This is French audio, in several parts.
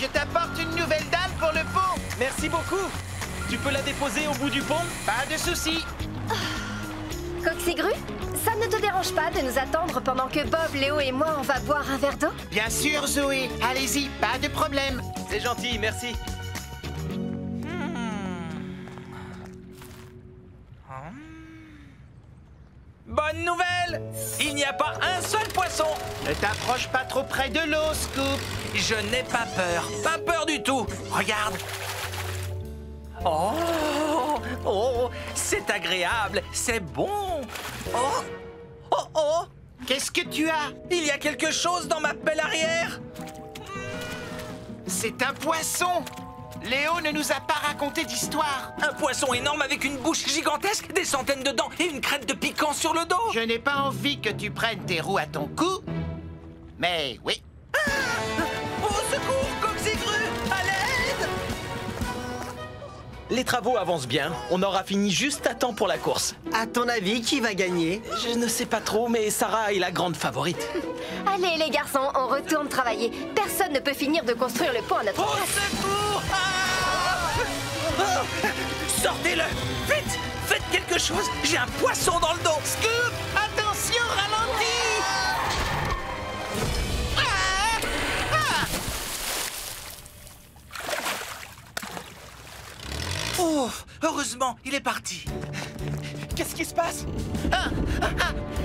je t'apporte une nouvelle dalle pour le pont. Merci beaucoup. Tu peux la déposer au bout du pont? Pas de souci. Coxigru, ça ne te dérange pas de nous attendre pendant que Bob, Léo et moi, on va boire un verre d'eau? Bien sûr, Zoé. Allez-y, pas de problème. C'est gentil, merci. Bonne nouvelle! Il n'y a pas un seul poisson! Ne t'approche pas trop près de l'eau, Scoop. Je n'ai pas peur. Pas peur du tout. Regarde. Oh! Oh! C'est agréable. C'est bon. Oh! Oh! Oh! Qu'est-ce que tu as? Il y a quelque chose dans ma pelle arrière! C'est un poisson. Léo ne nous a pas raconté d'histoire. Un poisson énorme avec une bouche gigantesque, des centaines de dents et une crête de piquant sur le dos. Je n'ai pas envie que tu prennes tes roues à ton cou. Mais oui. Au secours, Coxigru! À l'aide! Les travaux avancent bien. On aura fini juste à temps pour la course. À ton avis, qui va gagner? Je ne sais pas trop, mais Sarah est la grande favorite. Allez, les garçons, on retourne travailler. Personne ne peut finir de construire le pont à notre Au place. secours! Sortez-le! Vite! Faites quelque chose! J'ai un poisson dans le dos! Scoop, attention, ralentis. Oh! Heureusement, il est parti. Qu'est-ce qui se passe?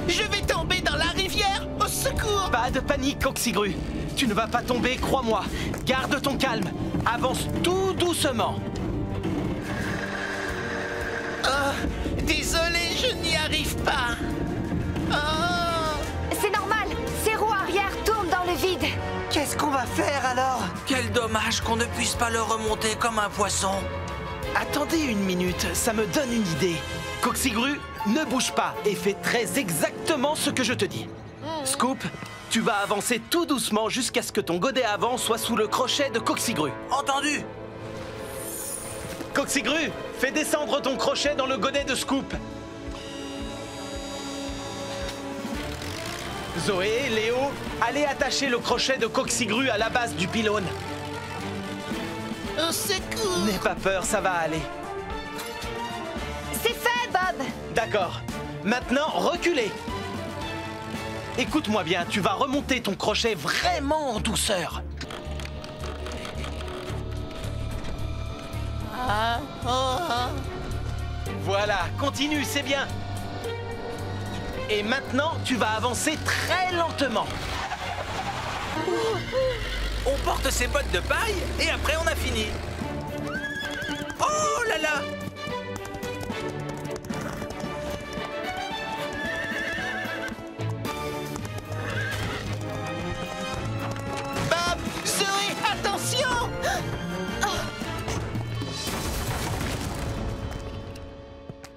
Je vais tomber dans la rivière. Au secours. Pas de panique, Coxigru. Tu ne vas pas tomber, crois-moi. Garde ton calme. Avance tout doucement. Désolé, je n'y arrive pas. C'est normal, ses roues arrière tournent dans le vide. Qu'est-ce qu'on va faire alors? Quel dommage qu'on ne puisse pas le remonter comme un poisson. Attendez une minute, ça me donne une idée. Coxigru, ne bouge pas et fais très exactement ce que je te dis. Scoop, tu vas avancer tout doucement jusqu'à ce que ton godet avant soit sous le crochet de Coxigru. Entendu? Coxigru, fais descendre ton crochet dans le godet de Scoop. Zoé, Léo, allez attacher le crochet de Coxigru à la base du pylône. Au secours. N'aie pas peur, ça va aller. C'est fait, Bob. D'accord. Maintenant, reculez. Écoute-moi bien, tu vas remonter ton crochet vraiment en douceur. Voilà, continue, c'est bien. Et maintenant, tu vas avancer très lentement. On porte ses bottes de paille et après on a fini. Oh là là! Bob, Zoé, attention.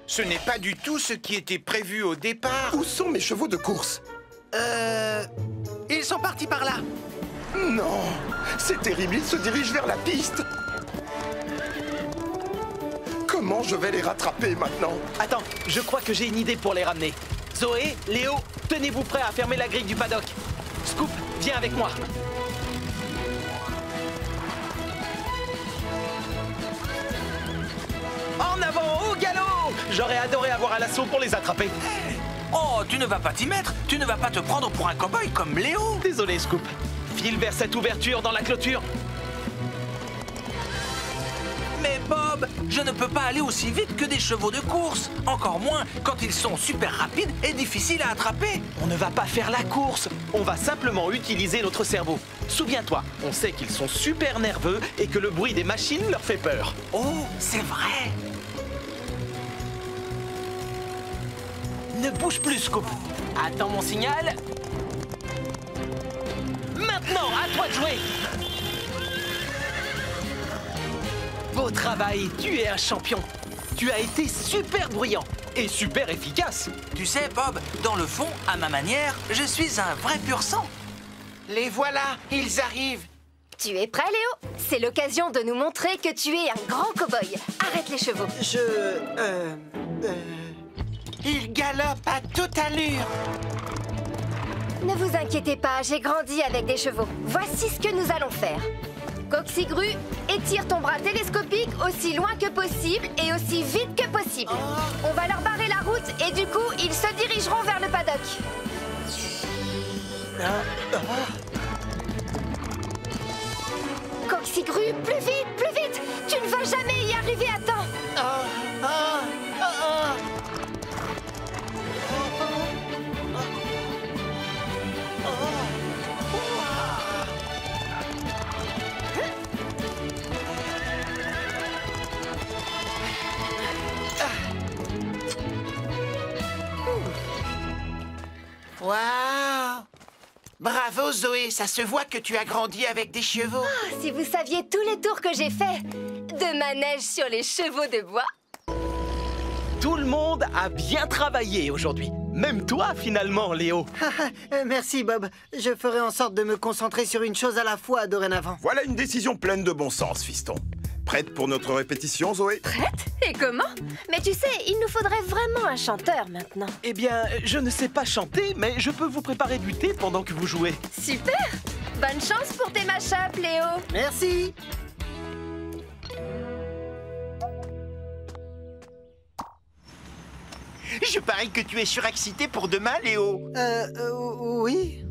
Ce n'est pas du tout ce qui était prévu au départ. Où sont mes chevaux de course? Ils sont partis par là. Non, c'est terrible, ils se dirigent vers la piste. Comment je vais les rattraper maintenant? Attends, je crois que j'ai une idée pour les ramener. Zoé, Léo, tenez-vous prêts à fermer la grille du paddock. Scoop, viens avec moi. En avant, au galop! J'aurais adoré avoir un lasso pour les attraper. Oh, tu ne vas pas t'y mettre. Tu ne vas pas te prendre pour un cow-boy comme Léo. Désolé, Scoop. File vers cette ouverture dans la clôture. Mais Bob, je ne peux pas aller aussi vite que des chevaux de course. Encore moins quand ils sont super rapides et difficiles à attraper. On ne va pas faire la course. On va simplement utiliser notre cerveau. Souviens-toi, on sait qu'ils sont super nerveux et que le bruit des machines leur fait peur. Oh, c'est vrai. Ne bouge plus, Scoop. Attends mon signal. Maintenant, à toi de jouer. Beau travail, tu es un champion. Tu as été super bruyant et super efficace. Tu sais, Bob, dans le fond, à ma manière, je suis un vrai pur sang. Les voilà, ils arrivent. Tu es prêt, Léo? C'est l'occasion de nous montrer que tu es un grand cow-boy. Arrête les chevaux. Ils galopent à toute allure. Ne vous inquiétez pas, j'ai grandi avec des chevaux. Voici ce que nous allons faire. Coxigru, étire ton bras télescopique aussi loin que possible et aussi vite que possible. On va leur barrer la route et du coup, ils se dirigeront vers le paddock. Coxigru, plus vite, plus vite! Tu ne vas jamais y arriver à temps! Waouh! Bravo Zoé, ça se voit que tu as grandi avec des chevaux. Oh, si vous saviez tous les tours que j'ai faits de manège sur les chevaux de bois. Tout le monde a bien travaillé aujourd'hui. Même toi, finalement, Léo. Merci, Bob. Je ferai en sorte de me concentrer sur une chose à la fois dorénavant. Voilà une décision pleine de bon sens, fiston. Prête pour notre répétition, Zoé? Prête? Et comment? Mais tu sais, il nous faudrait vraiment un chanteur maintenant. Eh bien, je ne sais pas chanter, mais je peux vous préparer du thé pendant que vous jouez. Super! Bonne chance pour tes mash-ups, Léo. Merci. Je parie que tu es surexcité pour demain, Léo. Oui.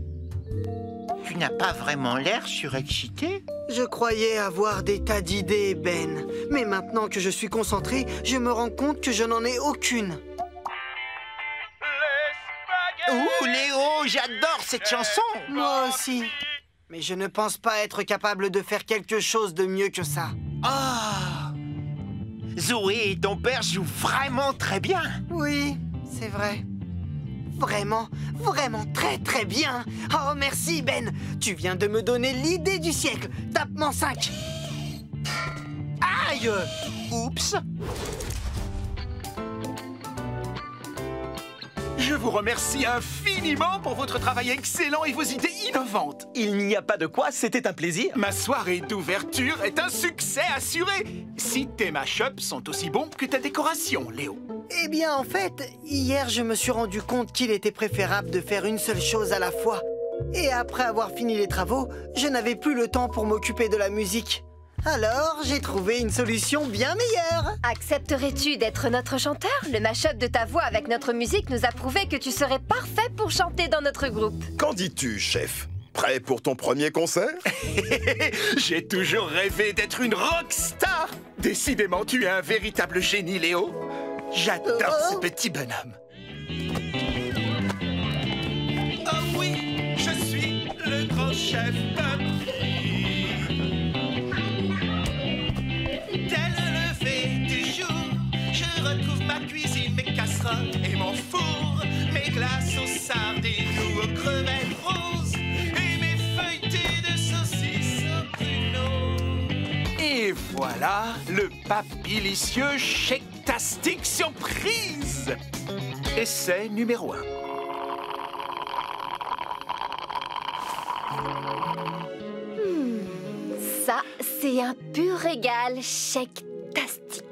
Tu n'as pas vraiment l'air surexcité. Je croyais avoir des tas d'idées, Ben. Mais maintenant que je suis concentré, je me rends compte que je n'en ai aucune. Ouh, Léo, j'adore cette chanson. Moi aussi. Mais je ne pense pas être capable de faire quelque chose de mieux que ça. Ah! Zoé et ton père jouent vraiment très bien. Oui, c'est vrai. Vraiment, vraiment très bien. Oh, merci, Ben. Tu viens de me donner l'idée du siècle. Tape-moi 5. Aïe! Oups! Je vous remercie infiniment pour votre travail excellent et vos idées innovantes. Il n'y a pas de quoi, c'était un plaisir. Ma soirée d'ouverture est un succès assuré. Si tes mash-ups sont aussi bons que ta décoration, Léo. Eh bien, en fait, hier, je me suis rendu compte qu'il était préférable de faire une seule chose à la fois. Et après avoir fini les travaux, je n'avais plus le temps pour m'occuper de la musique. Alors, j'ai trouvé une solution bien meilleure. Accepterais-tu d'être notre chanteur? Le mash-up de ta voix avec notre musique nous a prouvé que tu serais parfait pour chanter dans notre groupe. Qu'en dis-tu, chef? Prêt pour ton premier concert? J'ai toujours rêvé d'être une rockstar. Décidément, tu es un véritable génie, Léo. J'adore ce petit bonhomme. Oh oui, je suis le grand chef Bob. Dès le lever du jour, je retrouve ma cuisine, mes casseroles et mon four, mes glaces aux sardines ou aux crevettes roses et mes feuilletés de saucisses au pruneau. Et voilà le papilicieux Shake-tastic surprise. Essai numéro 1. Ça, c'est un pur régal Shake-tastic.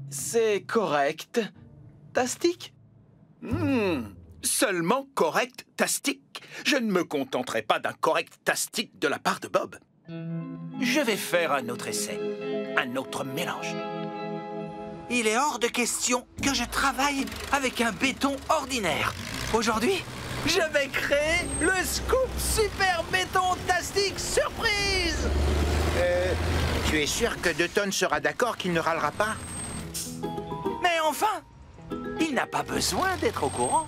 C'est correct. Tastic? Seulement correct-tastic. Je ne me contenterai pas d'un correct-tastic de la part de Bob. Je vais faire un autre essai, un autre mélange. Il est hors de question que je travaille avec un béton ordinaire. Aujourd'hui, je vais créer le scoop super béton tastic surprise. Tu es sûr que Dutton sera d'accord qu'il ne râlera pas? Mais enfin, il n'a pas besoin d'être au courant.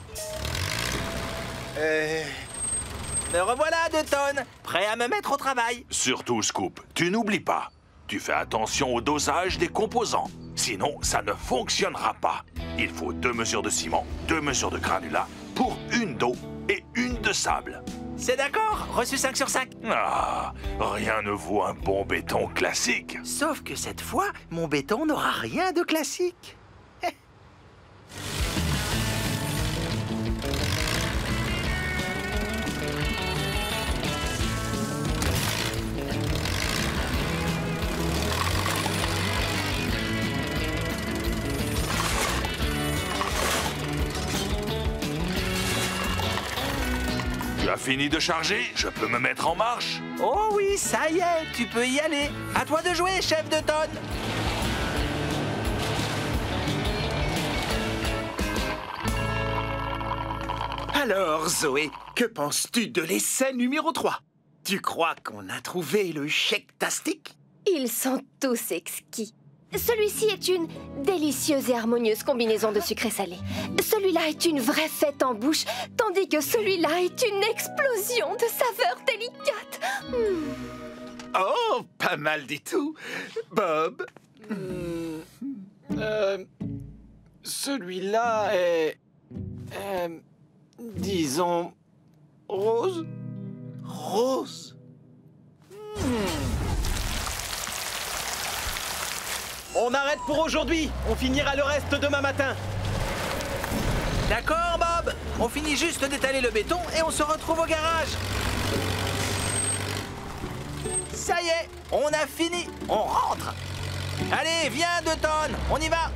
Me revoilà, Dutton, prêt à me mettre au travail. Surtout, Scoop, tu n'oublies pas. Tu fais attention au dosage des composants. Sinon, ça ne fonctionnera pas. Il faut 2 mesures de ciment, 2 mesures de granulat pour une d'eau et une de sable. C'est d'accord, reçu 5 sur 5. Ah, rien ne vaut un bon béton classique. Sauf que cette fois, mon béton n'aura rien de classique. Tu as fini de charger? Je peux me mettre en marche? Oh oui, ça y est, tu peux y aller. À toi de jouer, chef de tonne. Alors, Zoé, que penses-tu de l'essai numéro 3? Tu crois qu'on a trouvé le chèque-tastique? Ils sont tous exquis. Celui-ci est une délicieuse et harmonieuse combinaison de sucre et salé. Celui-là est une vraie fête en bouche, tandis que celui-là est une explosion de saveurs délicates. Oh, pas mal du tout. Bob? Celui-là est... disons... rose. Rose? On arrête pour aujourd'hui. On finira le reste demain matin. D'accord, Bob. On finit juste d'étaler le béton et on se retrouve au garage. Ça y est, on a fini. On rentre. Allez, viens, 2 tonnes. On y va.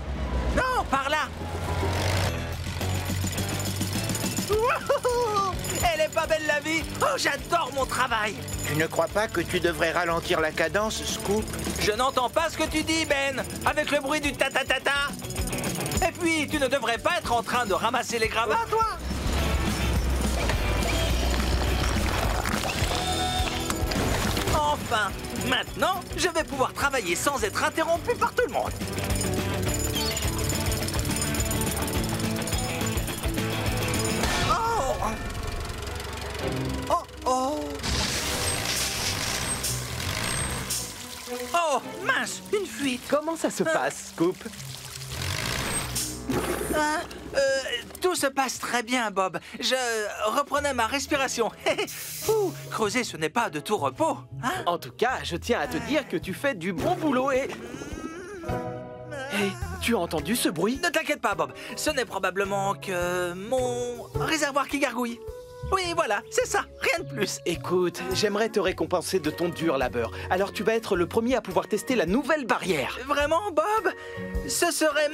Non, par là. Wouhou! Elle est pas belle la vie. Oh, j'adore mon travail. Tu ne crois pas que tu devrais ralentir la cadence, Scoop? Je n'entends pas ce que tu dis, Ben, avec le bruit du ta-ta-ta-ta. Et puis, tu ne devrais pas être en train de ramasser les gravats, toi. Enfin, maintenant, je vais pouvoir travailler sans être interrompu par tout le monde. Oh, mince, une fuite. Comment ça se passe, Scoop? Tout se passe très bien, Bob. Je reprenais ma respiration. Ouh, creuser, ce n'est pas de tout repos. Hein? En tout cas, je tiens à te dire que tu fais du bon boulot et... Hey, tu as entendu ce bruit? Ne t'inquiète pas, Bob. Ce n'est probablement que mon réservoir qui gargouille. Oui, voilà, c'est ça, rien de plus. Écoute, j'aimerais te récompenser de ton dur labeur. Alors tu vas être le premier à pouvoir tester la nouvelle barrière. Vraiment, Bob? Ce serait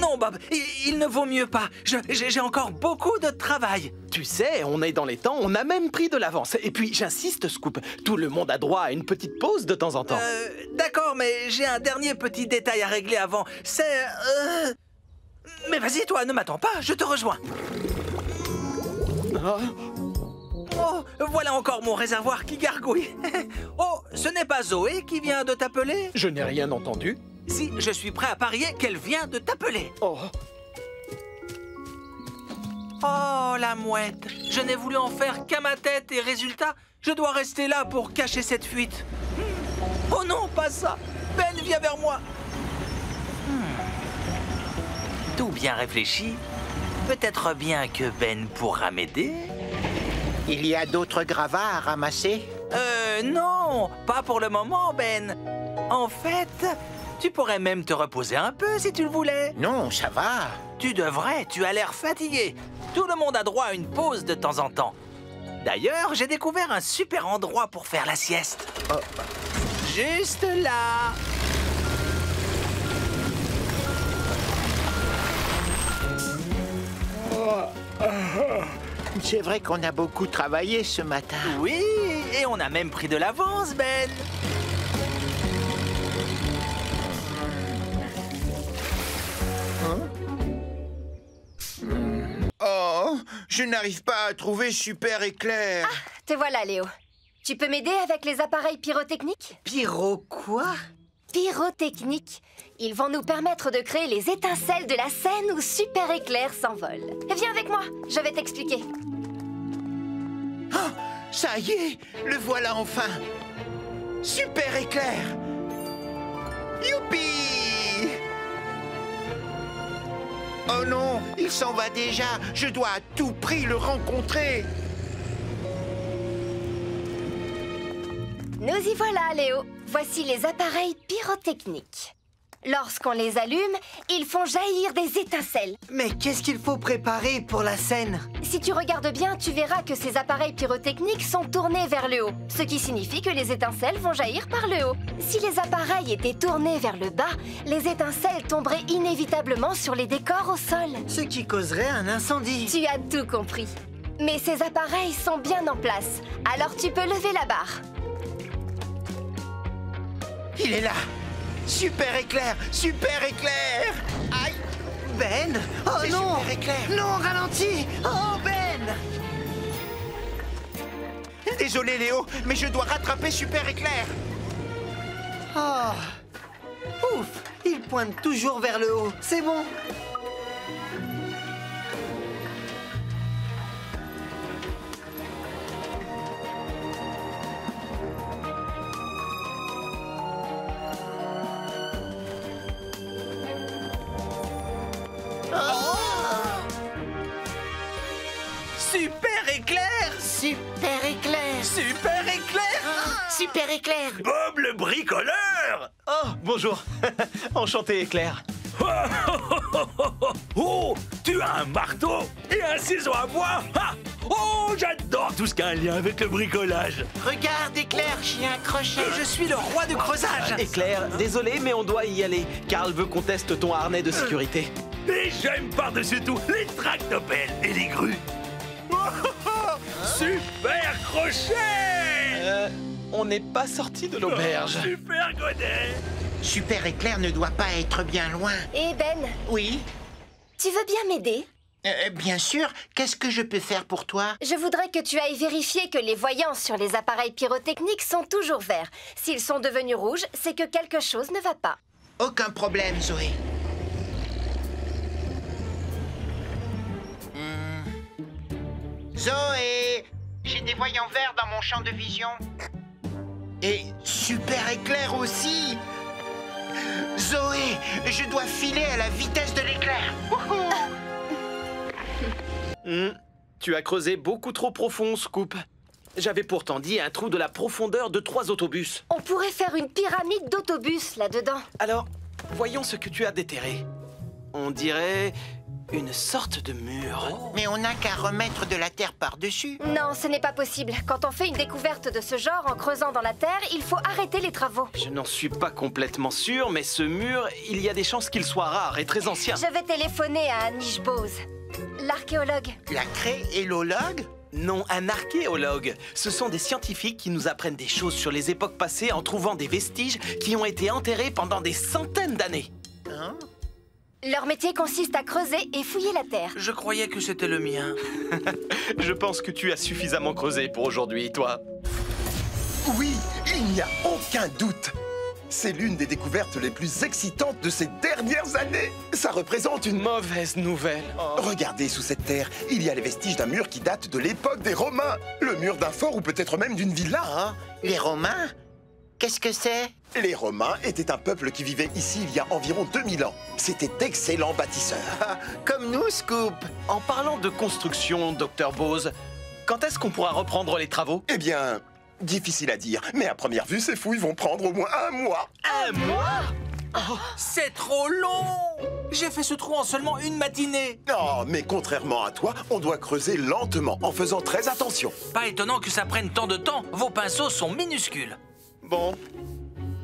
non, Bob, il ne vaut mieux pas. J'ai encore beaucoup de travail. Tu sais, on est dans les temps, on a même pris de l'avance. Et puis, j'insiste, Scoop, tout le monde a droit à une petite pause de temps en temps. D'accord, mais j'ai un dernier petit détail à régler avant. C'est... Mais vas-y, toi, ne m'attends pas, je te rejoins. Oh, voilà encore mon réservoir qui gargouille. Oh, ce n'est pas Zoé qui vient de t'appeler? Je n'ai rien entendu. Si, je suis prêt à parier qu'elle vient de t'appeler. Oh. Oh, la mouette. Je n'ai voulu en faire qu'à ma tête et résultat, je dois rester là pour cacher cette fuite. Oh non, pas ça. Ben, viens vers moi. Tout bien réfléchi. Peut-être bien que Ben pourra m'aider. Il y a d'autres gravats à ramasser? Non, pas pour le moment, Ben. En fait, tu pourrais même te reposer un peu si tu le voulais. Non, ça va. Tu devrais, tu as l'air fatigué. Tout le monde a droit à une pause de temps en temps. D'ailleurs, j'ai découvert un super endroit pour faire la sieste. Oh. Juste là. C'est vrai qu'on a beaucoup travaillé ce matin. Oui, et on a même pris de l'avance, Ben. Oh, je n'arrive pas à trouver Super Éclair. Ah, te voilà, Léo. Tu peux m'aider avec les appareils pyrotechniques? Pyro quoi? Pyrotechniques. Ils vont nous permettre de créer les étincelles de la scène où Super Éclair s'envole. Viens avec moi, je vais t'expliquer. Oh, ça y est, le voilà enfin. Super Éclair. Youpi! Oh non, il s'en va déjà. Je dois à tout prix le rencontrer. Nous y voilà, Léo. Voici les appareils pyrotechniques. Lorsqu'on les allume, ils font jaillir des étincelles. Mais qu'est-ce qu'il faut préparer pour la scène? Si tu regardes bien, tu verras que ces appareils pyrotechniques sont tournés vers le haut, ce qui signifie que les étincelles vont jaillir par le haut. Si les appareils étaient tournés vers le bas, les étincelles tomberaient inévitablement sur les décors au sol. Ce qui causerait un incendie. Tu as tout compris. Mais ces appareils sont bien en place. Alors tu peux lever la barre. Il est là. Super éclair, super éclair. Aïe. Ben! Oh C'est non! super éclair. Non, ralentis! Oh, Ben! Désolé Léo, mais je dois rattraper super éclair. Oh! Ouf! Il pointe toujours vers le haut. C'est bon. Super éclair! Super éclair! Super éclair! Super éclair! Bob le bricoleur! Oh, bonjour. Enchanté, Éclair. Oh, tu as un marteau et un ciseau à bois? Ah, oh, j'adore tout ce qui a un lien avec le bricolage. Regarde éclair, chien crochet. Et je suis le roi du creusage! Éclair, désolé, mais on doit y aller. Karl veut qu'on teste ton harnais de sécurité. Et j'aime par-dessus tout les tractopelles et les grues. Super crochet! On n'est pas sorti de l'auberge. Super godet! Super éclair ne doit pas être bien loin. Et Ben, Oui, tu veux bien m'aider? bien sûr. Qu'est-ce que je peux faire pour toi? Je voudrais que tu ailles vérifier que les voyants sur les appareils pyrotechniques sont toujours verts. S'ils sont devenus rouges, c'est que quelque chose ne va pas. Aucun problème, Zoé. Zoé! J'ai des voyants verts dans mon champ de vision. Et super éclair aussi! Zoé, je dois filer à la vitesse de l'éclair. Tu as creusé beaucoup trop profond, Scoop. J'avais pourtant dit un trou de la profondeur de 3 autobus. On pourrait faire une pyramide d'autobus là-dedans. Alors, voyons ce que tu as déterré. On dirait une sorte de mur. Mais on n'a qu'à remettre de la terre par-dessus. Non, ce n'est pas possible. Quand on fait une découverte de ce genre en creusant dans la terre, il faut arrêter les travaux. Je n'en suis pas complètement sûr, mais ce mur, il y a des chances qu'il soit rare et très ancien. Je vais téléphoner à Anish Bose, l'archéologue. La craie et l'ologue? Non, un archéologue. Ce sont des scientifiques qui nous apprennent des choses sur les époques passées en trouvant des vestiges qui ont été enterrés pendant des centaines d'années. Hein? Leur métier consiste à creuser et fouiller la terre. Je croyais que c'était le mien. Je pense que tu as suffisamment creusé pour aujourd'hui, toi. Oui, il n'y a aucun doute. C'est l'une des découvertes les plus excitantes de ces dernières années. Ça représente une... Mauvaise nouvelle. Regardez sous cette terre, il y a les vestiges d'un mur qui date de l'époque des Romains. Le mur d'un fort ou peut-être même d'une villa. Ah, les Romains? Qu'est-ce que c'est? Les Romains étaient un peuple qui vivait ici il y a environ 2000 ans. C'était d'excellents bâtisseurs. Ah, comme nous, Scoop. En parlant de construction, Dr Bose, quand est-ce qu'on pourra reprendre les travaux? Eh bien, difficile à dire, mais à première vue, ces fouilles vont prendre au moins 1 mois. Un mois? C'est trop long! J'ai fait ce trou en seulement une matinée. Non, mais contrairement à toi, on doit creuser lentement, en faisant très attention. Pas étonnant que ça prenne tant de temps. Vos pinceaux sont minuscules. Bon,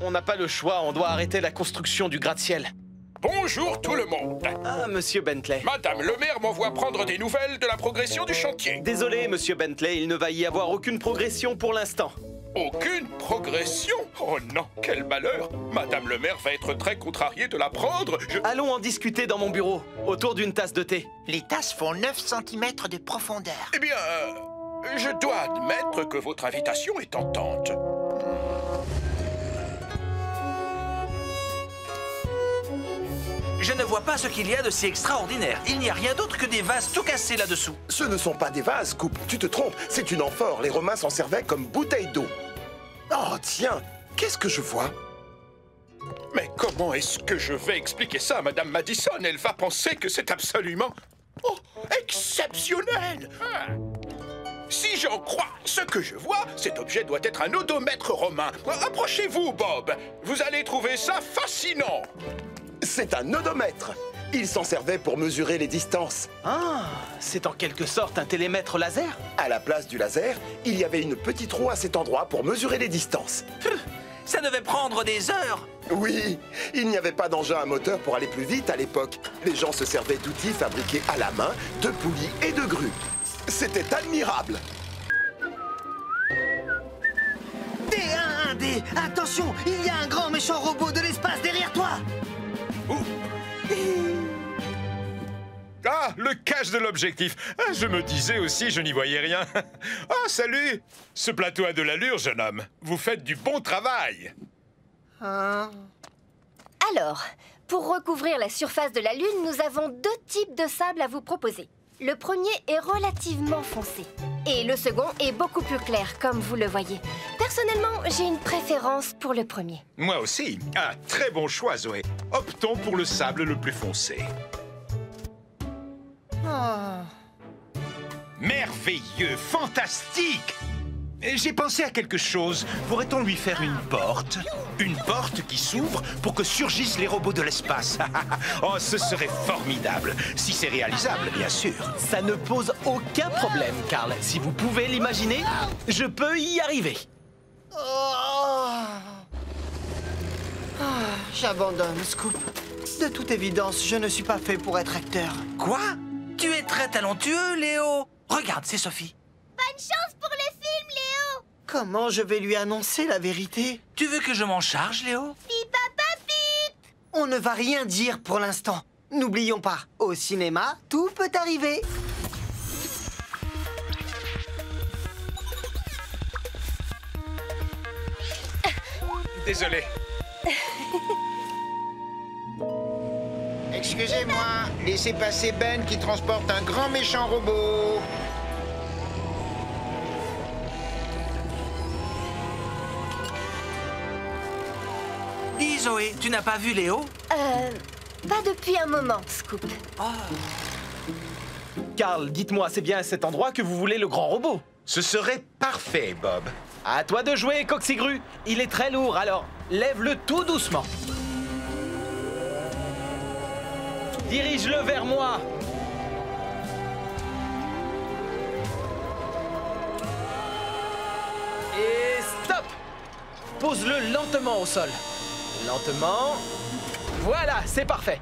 on n'a pas le choix, on doit arrêter la construction du gratte-ciel. Bonjour tout le monde. Ah, monsieur Bentley. Madame le maire m'envoie prendre des nouvelles de la progression du chantier. Désolé, monsieur Bentley, il ne va y avoir aucune progression pour l'instant. Aucune progression? Oh non, quel malheur. Madame le maire va être très contrariée de l'apprendre. Allons en discuter dans mon bureau, autour d'une tasse de thé. Les tasses font 9 cm de profondeur. Eh bien, je dois admettre que votre invitation est tentante. Je ne vois pas ce qu'il y a de si extraordinaire. Il n'y a rien d'autre que des vases tout cassés là-dessous. Ce ne sont pas des vases, Scoop. Tu te trompes, c'est une amphore. Les Romains s'en servaient comme bouteille d'eau. Oh, tiens, qu'est-ce que je vois? Mais comment est-ce que je vais expliquer ça à Madame Madison? Elle va penser que c'est absolument... Oh, exceptionnel! Si j'en crois ce que je vois, cet objet doit être un odomètre romain. Approchez-vous, Bob. Vous allez trouver ça fascinant. C'est un odomètre. Il s'en servait pour mesurer les distances. Ah, c'est en quelque sorte un télémètre laser? À la place du laser, il y avait une petite roue à cet endroit pour mesurer les distances. Ça devait prendre des heures. Oui, il n'y avait pas d'engin à moteur pour aller plus vite à l'époque. Les gens se servaient d'outils fabriqués à la main, de poulies et de grues. C'était admirable. D1-1D, attention, il y a un grand méchant robot de l'espace derrière toi. Ah, le cache de l'objectif. Ah, je me disais aussi, je n'y voyais rien. Ah, salut. Ce plateau a de l'allure, jeune homme. Vous faites du bon travail. Alors, pour recouvrir la surface de la Lune, nous avons 2 types de sable à vous proposer. Le premier est relativement foncé. Et le second est beaucoup plus clair, comme vous le voyez. Personnellement, j'ai une préférence pour le premier. Moi aussi. Ah, très bon choix, Zoé. Optons pour le sable le plus foncé. Merveilleux, fantastique! J'ai pensé à quelque chose. Pourrait-on lui faire une porte? Une porte qui s'ouvre pour que surgissent les robots de l'espace. Oh, ce serait formidable. Si c'est réalisable, bien sûr. Ça ne pose aucun problème, Carl. Si vous pouvez l'imaginer, je peux y arriver. J'abandonne, Scoop. De toute évidence, je ne suis pas fait pour être acteur. Quoi? Tu es très talentueux, Léo. Regarde, c'est Sophie. Bonne chance pour le film, Léo! Comment je vais lui annoncer la vérité? Tu veux que je m'en charge, Léo? Pip, papa, pip! On ne va rien dire pour l'instant. N'oublions pas, au cinéma, tout peut arriver. Désolé. Excusez-moi, laissez passer Ben qui transporte un grand méchant robot. Dis, Zoé, tu n'as pas vu Léo? Pas depuis un moment, Scoop. Carl, dites-moi, c'est bien à cet endroit que vous voulez le grand robot? Ce serait parfait, Bob. À toi de jouer, Coxigru. Il est très lourd, alors lève-le tout doucement. Dirige-le vers moi. Et stop! Pose-le lentement au sol. Lentement. Voilà, c'est parfait.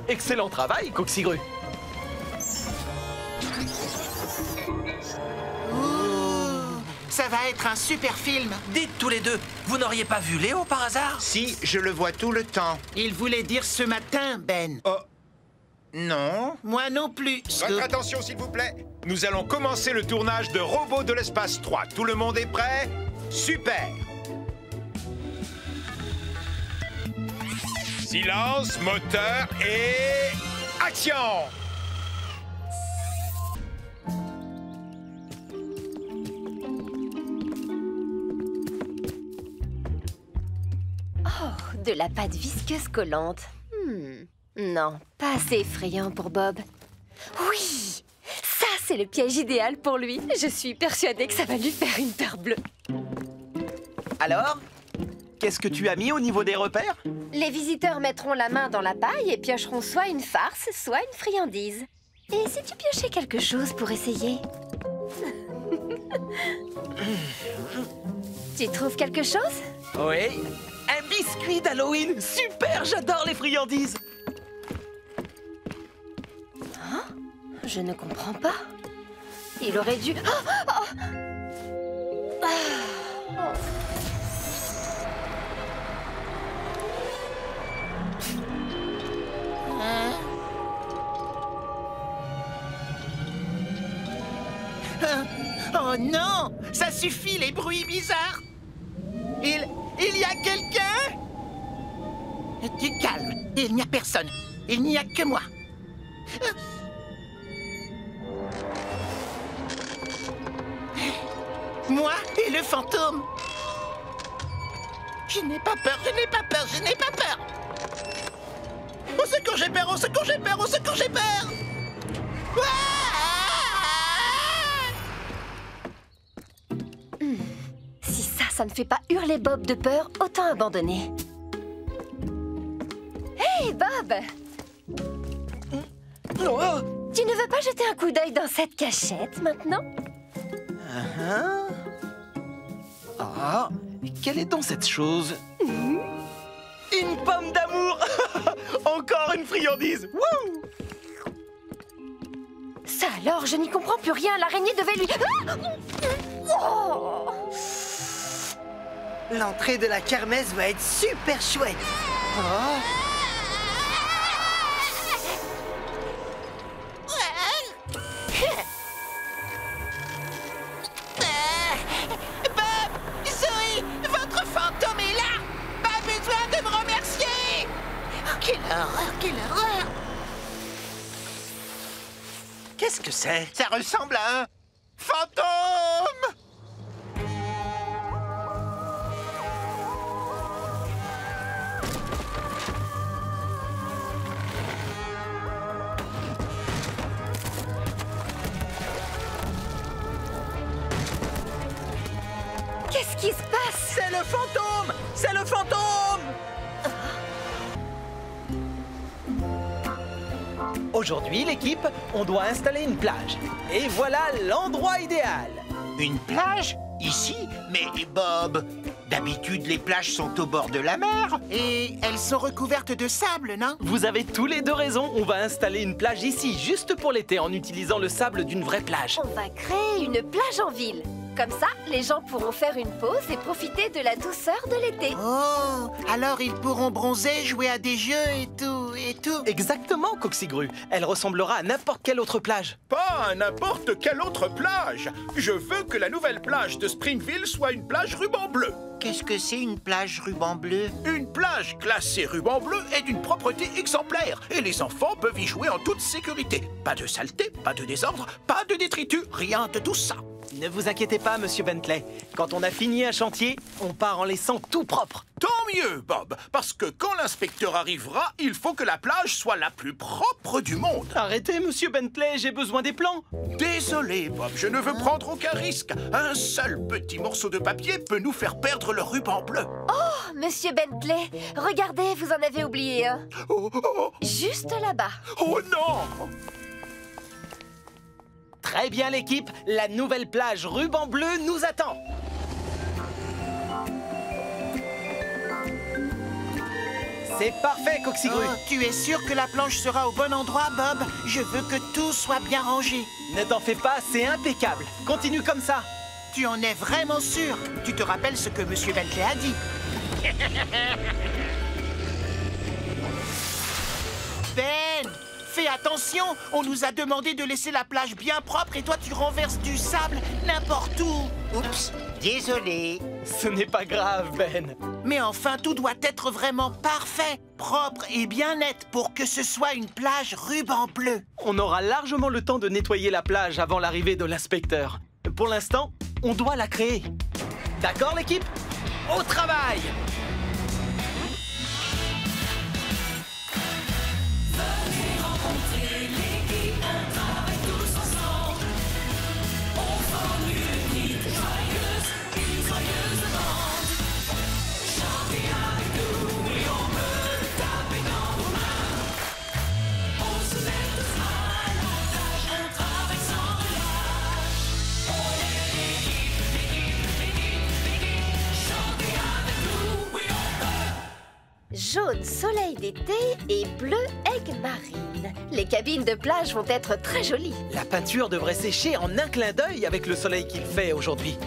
Excellent travail, Coxigru. Ça va être un super film. Dites tous les deux, vous n'auriez pas vu Léo par hasard? Si, je le vois tout le temps. Il voulait dire ce matin, Ben. Oh, Non. Moi non plus, votre Scoop. attention, s'il vous plaît. Nous allons commencer le tournage de Robots de l'espace 3. Tout le monde est prêt? Super! Silence, moteur et... action! De la pâte visqueuse collante. Non, pas assez effrayant pour Bob. Oui! Ça, c'est le piège idéal pour lui. Je suis persuadée que ça va lui faire une peur bleue. Alors, qu'est-ce que tu as mis au niveau des repères? Les visiteurs mettront la main dans la paille et piocheront soit une farce, soit une friandise. Et si tu piochais quelque chose pour essayer? Tu trouves quelque chose? Oui. Un biscuit d'Halloween. Super, j'adore les friandises. Hein? Je ne comprends pas. Il aurait dû... Oh non! Ça suffit, les bruits bizarres! Il y a quelqu'un? Du calme, il n'y a personne. Il n'y a que moi. Moi et le fantôme. Je n'ai pas peur, je n'ai pas peur, je n'ai pas peur. Au secours, j'ai peur, au secours, j'ai peur, au secours, j'ai peur. Si ça ne fait pas hurler Bob de peur, autant abandonner. Hey, Bob! Tu ne veux pas jeter un coup d'œil dans cette cachette, maintenant? Ah, quelle est donc cette chose? Une pomme d'amour. Encore une friandise. Wouh! Ça Alors, je n'y comprends plus rien. L'araignée devait lui... Ah! Oh! L'entrée de la kermesse va être super chouette. Oh. Bob! Zoé! Votre fantôme est là! Pas besoin de me remercier! Oh, quelle horreur! Quelle horreur! Qu'est-ce que c'est? Ça ressemble à un fantôme! Qu'est-ce qui se passe? C'est le fantôme! C'est le fantôme! Aujourd'hui, l'équipe, on doit installer une plage. Et voilà l'endroit idéal. Une plage? Ici? Mais Bob, d'habitude les plages sont au bord de la mer. Et elles sont recouvertes de sable, non? Vous avez tous les deux raison. On va installer une plage ici, juste pour l'été, en utilisant le sable d'une vraie plage. On va créer une plage en ville. Comme ça, les gens pourront faire une pause et profiter de la douceur de l'été. Oh! Alors ils pourront bronzer, jouer à des jeux et tout, et tout. Exactement, Coxigru. Elle ressemblera à n'importe quelle autre plage. Pas à n'importe quelle autre plage. Je veux que la nouvelle plage de Springville soit une plage ruban bleu. Qu'est-ce que c'est une plage ruban bleu? Une plage classée ruban bleu est d'une propreté exemplaire et les enfants peuvent y jouer en toute sécurité. Pas de saleté, pas de désordre, pas de détritus, rien de tout ça. Ne vous inquiétez pas, Monsieur Bentley. Quand on a fini un chantier, on part en laissant tout propre. Tant mieux, Bob, parce que quand l'inspecteur arrivera, il faut que la plage soit la plus propre du monde. Arrêtez, Monsieur Bentley, j'ai besoin des plans. Désolé, Bob, je ne veux prendre aucun risque. Un seul petit morceau de papier peut nous faire perdre le ruban bleu. Oh, Monsieur Bentley, regardez, vous en avez oublié un. Oh, oh, oh. Juste là-bas. Oh non! Très bien, l'équipe. La nouvelle plage ruban bleu nous attend. C'est parfait, Coxigru. Oh, tu es sûr que la planche sera au bon endroit, Bob? Je veux que tout soit bien rangé. Ne t'en fais pas, c'est impeccable. Continue comme ça. Tu en es vraiment sûr? Tu te rappelles ce que Monsieur Bentley a dit? Ben! Fais attention! On nous a demandé de laisser la plage bien propre et toi tu renverses du sable n'importe où! Oups, désolé. Ce n'est pas grave, Ben. Mais enfin, tout doit être vraiment parfait, propre et bien net pour que ce soit une plage ruban bleu. On aura largement le temps de nettoyer la plage avant l'arrivée de l'inspecteur. Pour l'instant, on doit la créer. D'accord, l'équipe? Au travail! Jaune soleil d'été et bleu aigle marine. Les cabines de plage vont être très jolies. La peinture devrait sécher en un clin d'œil avec le soleil qu'il fait aujourd'hui.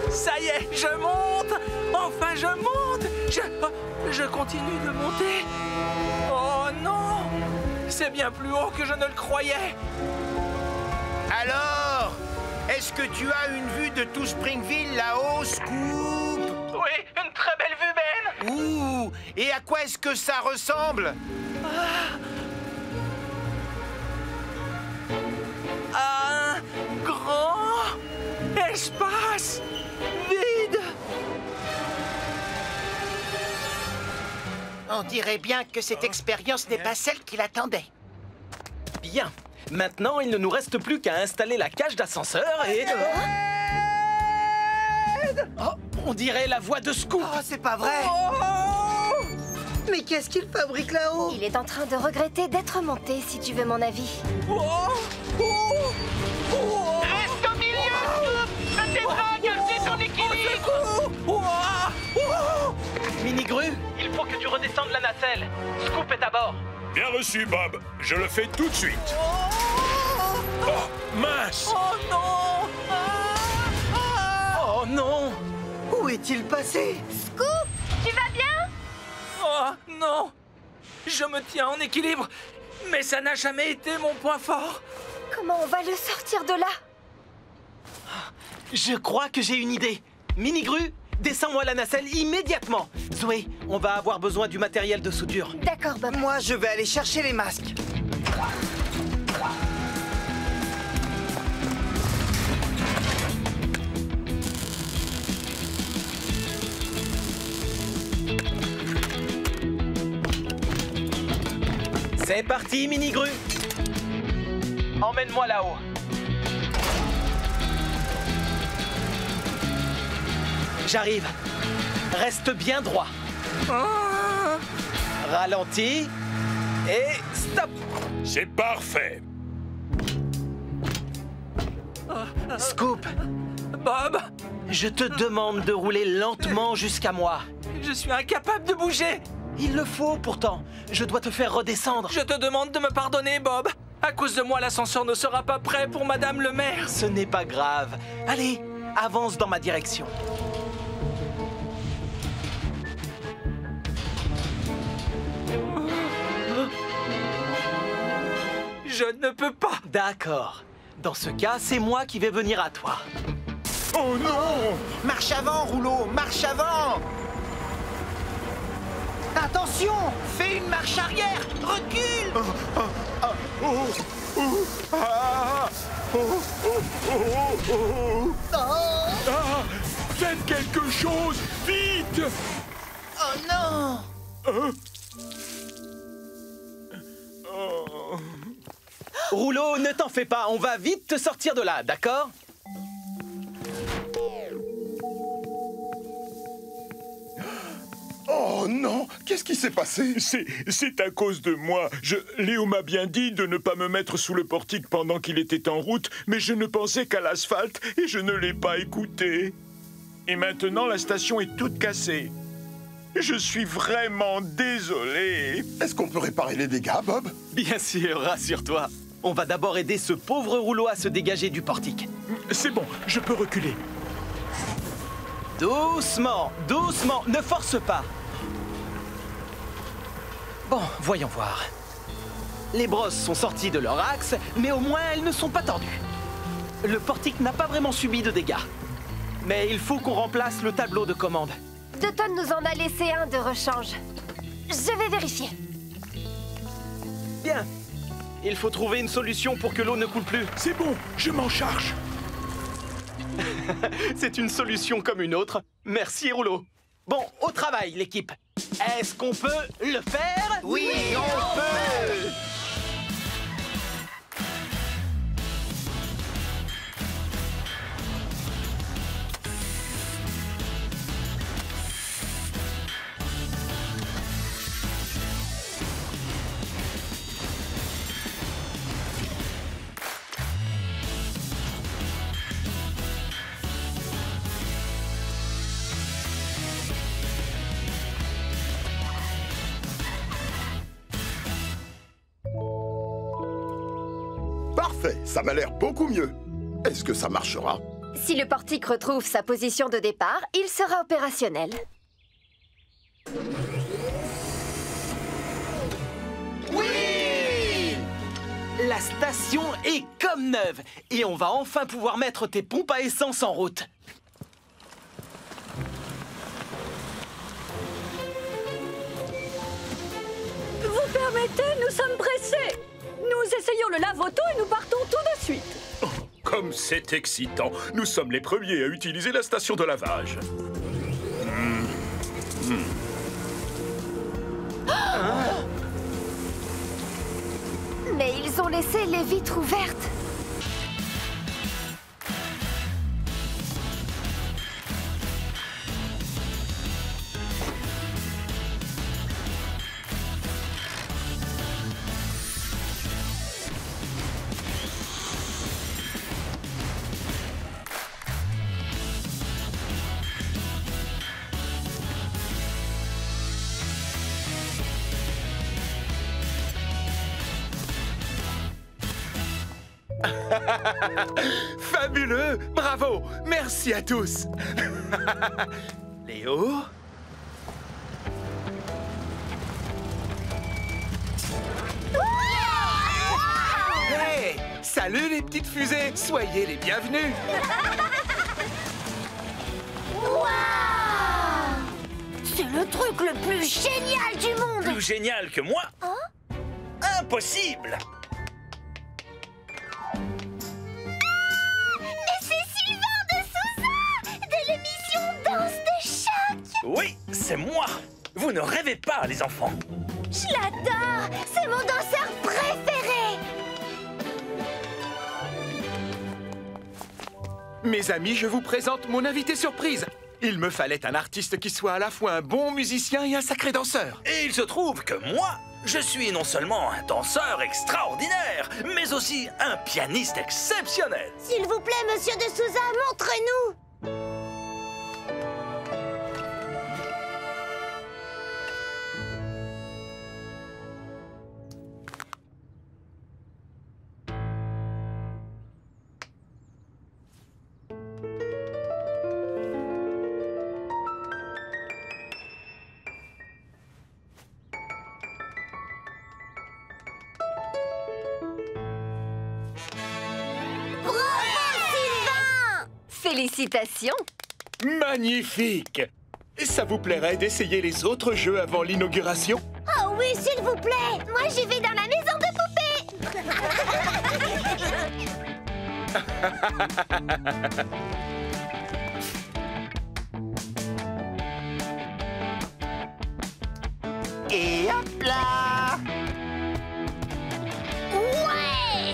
Ça y est, je monte! Enfin, je monte! Je continue de monter. Oh non! C'est bien plus haut que je ne le croyais. Alors, est-ce que tu as une vue de tout Springville là-haut, Scoop? Oui, une très belle vue, Ben! Ouh! Et à quoi est-ce que ça ressemble? Un grand espace vide! On dirait bien que cette expérience n'est pas celle qu'il attendait. Bien. Maintenant, il ne nous reste plus qu'à installer la cage d'ascenseur et... Oh, on dirait la voix de Scoop. Oh, c'est pas vrai. Oh! Mais qu'est-ce qu'il fabrique là-haut? Il est en train de regretter d'être monté, si tu veux mon avis. Oh! Oh! Oh! Reste au milieu, Scoop! Ne t'es pas gardé ton équilibre! Oh! Oh! Mini-Grue, il faut que tu redescendes la nacelle. Scoop est à bord. Bien reçu, Bob. Je le fais tout de suite. Oh, mince! Oh non! Oh non! Où est-il passé? Scoop, tu vas bien? Oh non! Je me tiens en équilibre, mais ça n'a jamais été mon point fort. Comment on va le sortir de là? Je crois que j'ai une idée. Minigru, descends-moi la nacelle immédiatement. Zoé, on va avoir besoin du matériel de soudure. D'accord, Bob. Moi, je vais aller chercher les masques. C'est parti, Minigru. Emmène-moi là-haut. J'arrive. Reste bien droit. Ralentis. Et stop. C'est parfait. Scoop, Bob, je te demande de rouler lentement jusqu'à moi. je suis incapable de bouger. Il le faut pourtant. Je dois te faire redescendre. Je te demande de me pardonner, Bob. À cause de moi, l'ascenseur ne sera pas prêt pour Madame le maire. Ce n'est pas grave. Allez, avance dans ma direction. Je ne peux pas. D'accord. Dans ce cas, c'est moi qui vais venir à toi. Oh non! Marche avant, Rouleau, marche avant! Attention! Fais une marche arrière! Recule! Faites quelque chose! Vite! Oh non! Rouleau, ne t'en fais pas, on va vite te sortir de là, d'accord? Oh non! Qu'est-ce qui s'est passé? C'est à cause de moi. Léo m'a bien dit de ne pas me mettre sous le portique pendant qu'il était en route, mais je ne pensais qu'à l'asphalte et je ne l'ai pas écouté. Et maintenant, la station est toute cassée. Je suis vraiment désolé. Est-ce qu'on peut réparer les dégâts, Bob? Bien sûr, rassure-toi. On va d'abord aider ce pauvre Rouleau à se dégager du portique. C'est bon, je peux reculer. Doucement, doucement, ne force pas. Bon, voyons voir. Les brosses sont sorties de leur axe, mais au moins elles ne sont pas tordues. Le portique n'a pas vraiment subi de dégâts. Mais il faut qu'on remplace le tableau de commande. Dutton nous en a laissé un de rechange. Je vais vérifier. Bien. Il faut trouver une solution pour que l'eau ne coule plus. C'est bon, je m'en charge. C'est une solution comme une autre. Merci, Rouleau. Bon, au travail, l'équipe. Est-ce qu'on peut le faire? Oui, on peut! Parfait, ça m'a l'air beaucoup mieux. Est-ce que ça marchera? Si le portique retrouve sa position de départ, il sera opérationnel. Oui! La station est comme neuve et on va enfin pouvoir mettre tes pompes à essence en route. Vous permettez, nous sommes pressés. Nous essayons le lave-auto et nous partons tout de suite. Comme c'est excitant. Nous sommes les premiers à utiliser la station de lavage. Mais ils ont laissé les vitres ouvertes. Fabuleux! Bravo! Merci à tous! Léo? Hey! Salut les petites fusées! Soyez les bienvenus! C'est le truc le plus génial du monde! Plus génial que moi? Impossible! Mais c'est Sylvain de Sousa! De l'émission Danse de choc! Oui, c'est moi! Vous ne rêvez pas, les enfants! Je l'adore! C'est mon danseur préféré! Mes amis, je vous présente mon invité surprise. Il me fallait un artiste qui soit à la fois un bon musicien et un sacré danseur. Et il se trouve que moi, je suis non seulement un danseur extraordinaire, mais aussi un pianiste exceptionnel. S'il vous plaît, monsieur de Sousa, montrez-nous! Félicitations! Magnifique! Ça vous plairait d'essayer les autres jeux avant l'inauguration? Oh oui, s'il vous plaît! Moi, j'y vais dans la maison de poupées! Et hop là! Ouais!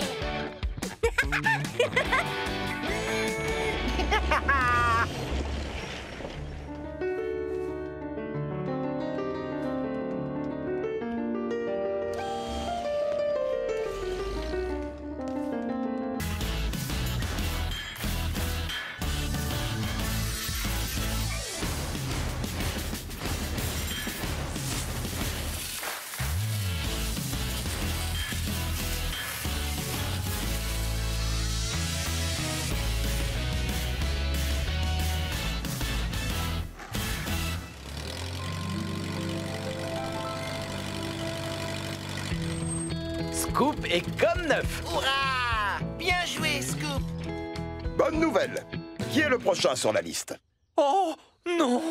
Scoop est comme neuf. Hurrah! Bien joué, Scoop! Bonne nouvelle. Qui est le prochain sur la liste? Oh, non!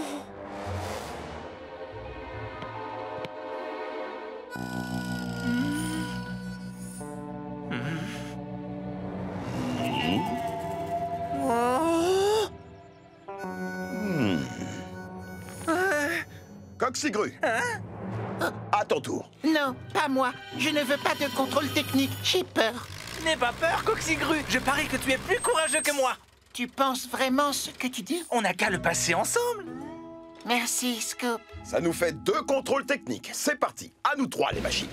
Coxigru. À ton tour. Non, pas moi. Je ne veux pas de contrôle technique. J'ai peur. N'aie pas peur, Coxigru. Je parie que tu es plus courageux que moi. Tu penses vraiment ce que tu dis? On n'a qu'à le passer ensemble. Merci, Scoop. Ça nous fait 2 contrôles techniques. C'est parti. À nous 3, les machines.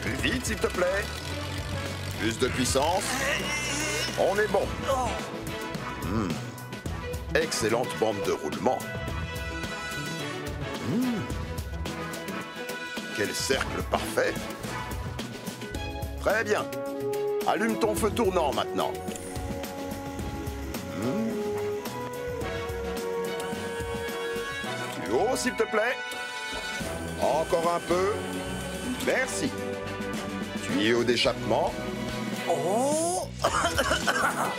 Plus vite, s'il te plaît. Plus de puissance. On est bon. Excellente bande de roulement. Quel cercle parfait. Très bien. Allume ton feu tournant maintenant. Plus haut, s'il te plaît. Encore un peu. Merci. Tuyau d'échappement. Oh!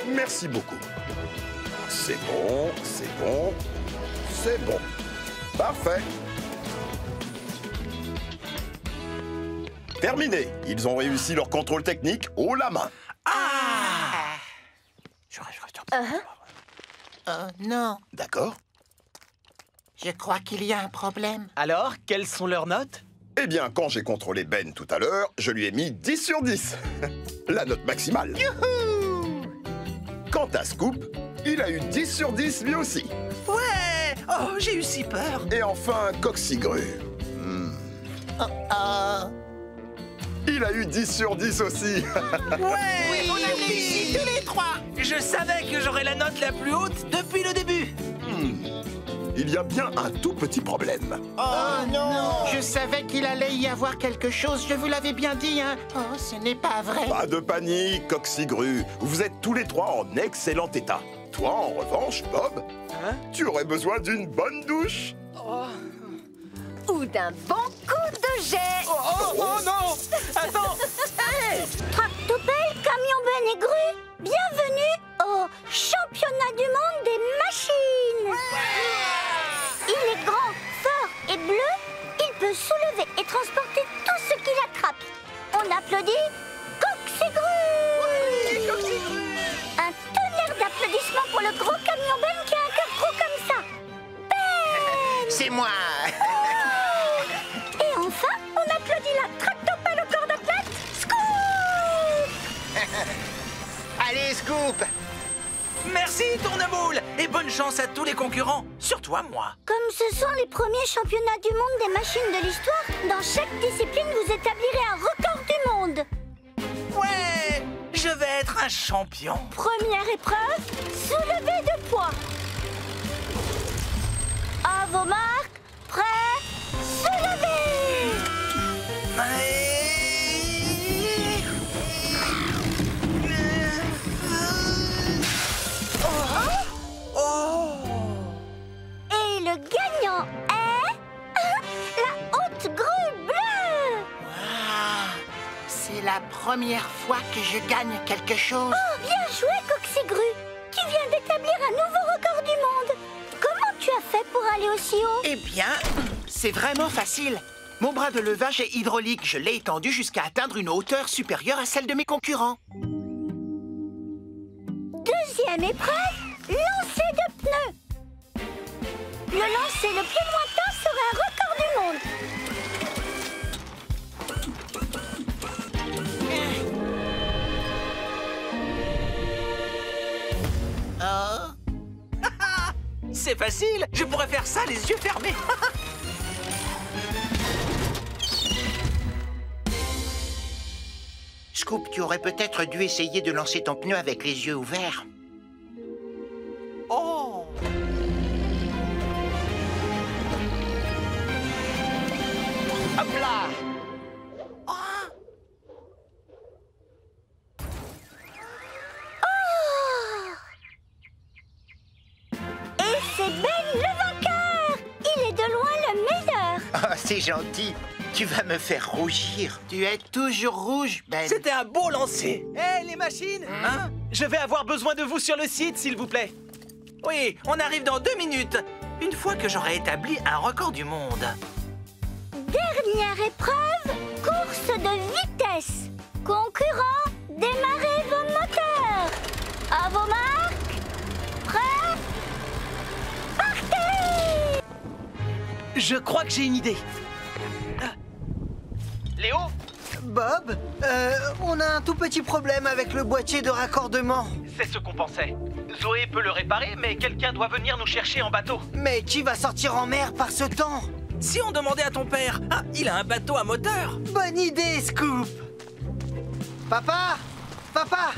Merci beaucoup. C'est bon, c'est bon, c'est bon. Parfait. Terminé. Ils ont réussi leur contrôle technique haut la main. Oh non, D'accord. je crois qu'il y a un problème. Alors, quelles sont leurs notes? Eh bien, quand j'ai contrôlé Ben tout à l'heure, je lui ai mis 10 sur 10. La note maximale. Quant à Scoop, il a eu 10 sur 10 lui aussi. Ouais! Oh, j'ai eu si peur. Et enfin, Coxigru. Il a eu 10 sur 10 aussi. Ouais! On a réussi tous les trois. Je savais que j'aurais la note la plus haute depuis le début. il y a bien un tout petit problème. Oh non! Je savais qu'il allait y avoir quelque chose, je vous l'avais bien dit, hein. Oh, ce n'est pas vrai. Pas de panique, Coxigru. Vous êtes tous les trois en excellent état. Toi, en revanche, Bob, tu aurais besoin d'une bonne douche. Ou d'un bon coup de jet. Oh non! Attends! Hey! Tractopelle, camion Ben et grue, bienvenue au championnat du monde des machines. Il est grand, fort et bleu. Il peut soulever et transporter tout ce qu'il attrape. On applaudit Coxigru. Un tonnerre d'applaudissements pour le gros camion Ben qui a un cœur gros comme ça. Ben! C'est moi. Et enfin, on applaudit la tractopelle au corps d'athlète, Scoop! Allez, Scoop. Merci, Tournemoule! Et bonne chance à tous les concurrents, surtout à moi. Comme ce sont les premiers championnats du monde des machines de l'histoire, dans chaque discipline, vous établirez un record du monde. Ouais! Je vais être un champion. Première épreuve, soulevé de poids. À vos marques, prêts, soulevez! Et le gagnant est... la haute grue bleue! C'est la première fois que je gagne quelque chose. Oh, bien joué, Coxigru! Tu viens d'établir un nouveau record du monde. Comment tu as fait pour aller aussi haut? Eh bien, c'est vraiment facile. Mon bras de levage est hydraulique. Je l'ai étendu jusqu'à atteindre une hauteur supérieure à celle de mes concurrents. Deuxième épreuve, lancer de pneus. Le lancer le plus lointain sera un record du monde. C'est facile, je pourrais faire ça les yeux fermés. Scoop, tu aurais peut-être dû essayer de lancer ton pneu avec les yeux ouverts. Oh! Hop là! Et c'est Ben le vainqueur! Il est de loin le meilleur! Oh, c'est gentil. Tu vas me faire rougir. Tu es toujours rouge, Ben. C'était un beau lancer. Hé, les machines! Hein? Je vais avoir besoin de vous sur le site, s'il vous plaît. Oui, on arrive dans 2 minutes. Une fois que j'aurai établi un record du monde. Dernière épreuve, course de vitesse. Concurrents, démarrez vos moteurs. À vos marques, prêts, partez! Je crois que j'ai une idée. Léo? Bob, on a un tout petit problème avec le boîtier de raccordement. C'est ce qu'on pensait. Zoé peut le réparer, mais quelqu'un doit venir nous chercher en bateau. Mais qui va sortir en mer par ce temps? Si on demandait à ton père, il a un bateau à moteur. Bonne idée, Scoop. Papa! Papa!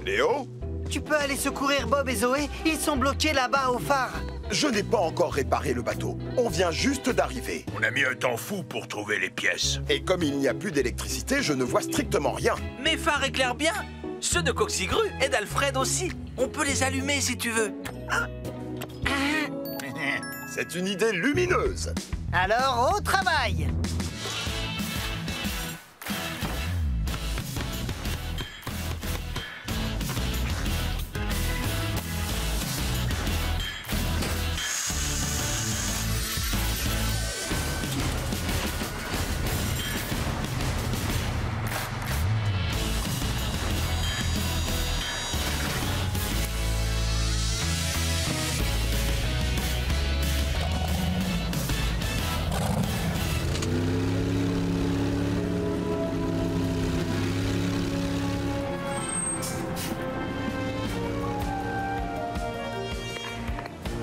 Léo? Tu peux aller secourir Bob et Zoé? Ils sont bloqués là-bas au phare. Je n'ai pas encore réparé le bateau. On vient juste d'arriver. On a mis un temps fou pour trouver les pièces. Et comme il n'y a plus d'électricité, je ne vois strictement rien. Mes phares éclairent bien. Ceux de Coxigru et d'Alfred aussi. On peut les allumer si tu veux. C'est une idée lumineuse. Alors, au travail!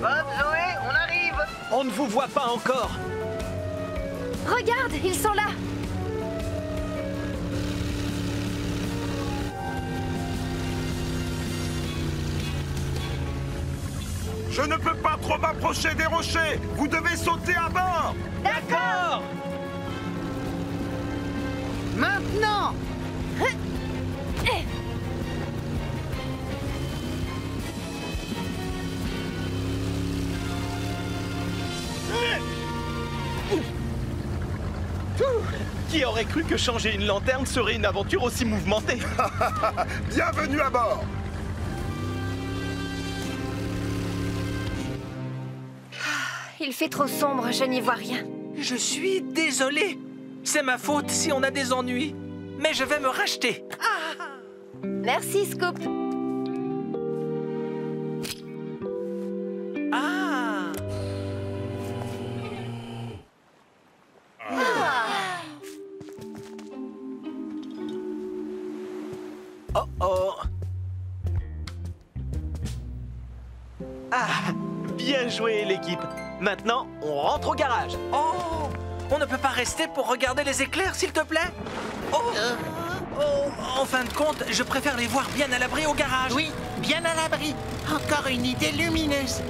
Bob, Zoé, on arrive! On ne vous voit pas encore. Regarde, ils sont là. Je ne peux pas trop m'approcher des rochers. Vous devez sauter à bord. D'accord. Maintenant! Qui aurait cru que changer une lanterne serait une aventure aussi mouvementée? Bienvenue à bord. Il fait trop sombre, je n'y vois rien. Je suis désolé. C'est ma faute si on a des ennuis. Mais je vais me racheter. Merci, Scoop. Ah! Oh oh. Ah, bien joué l'équipe. Maintenant, on rentre au garage. Oh! On ne peut pas rester pour regarder les éclairs, s'il te plaît? Oh! Oh! En fin de compte, je préfère les voir bien à l'abri au garage. Oui, bien à l'abri. Encore une idée lumineuse.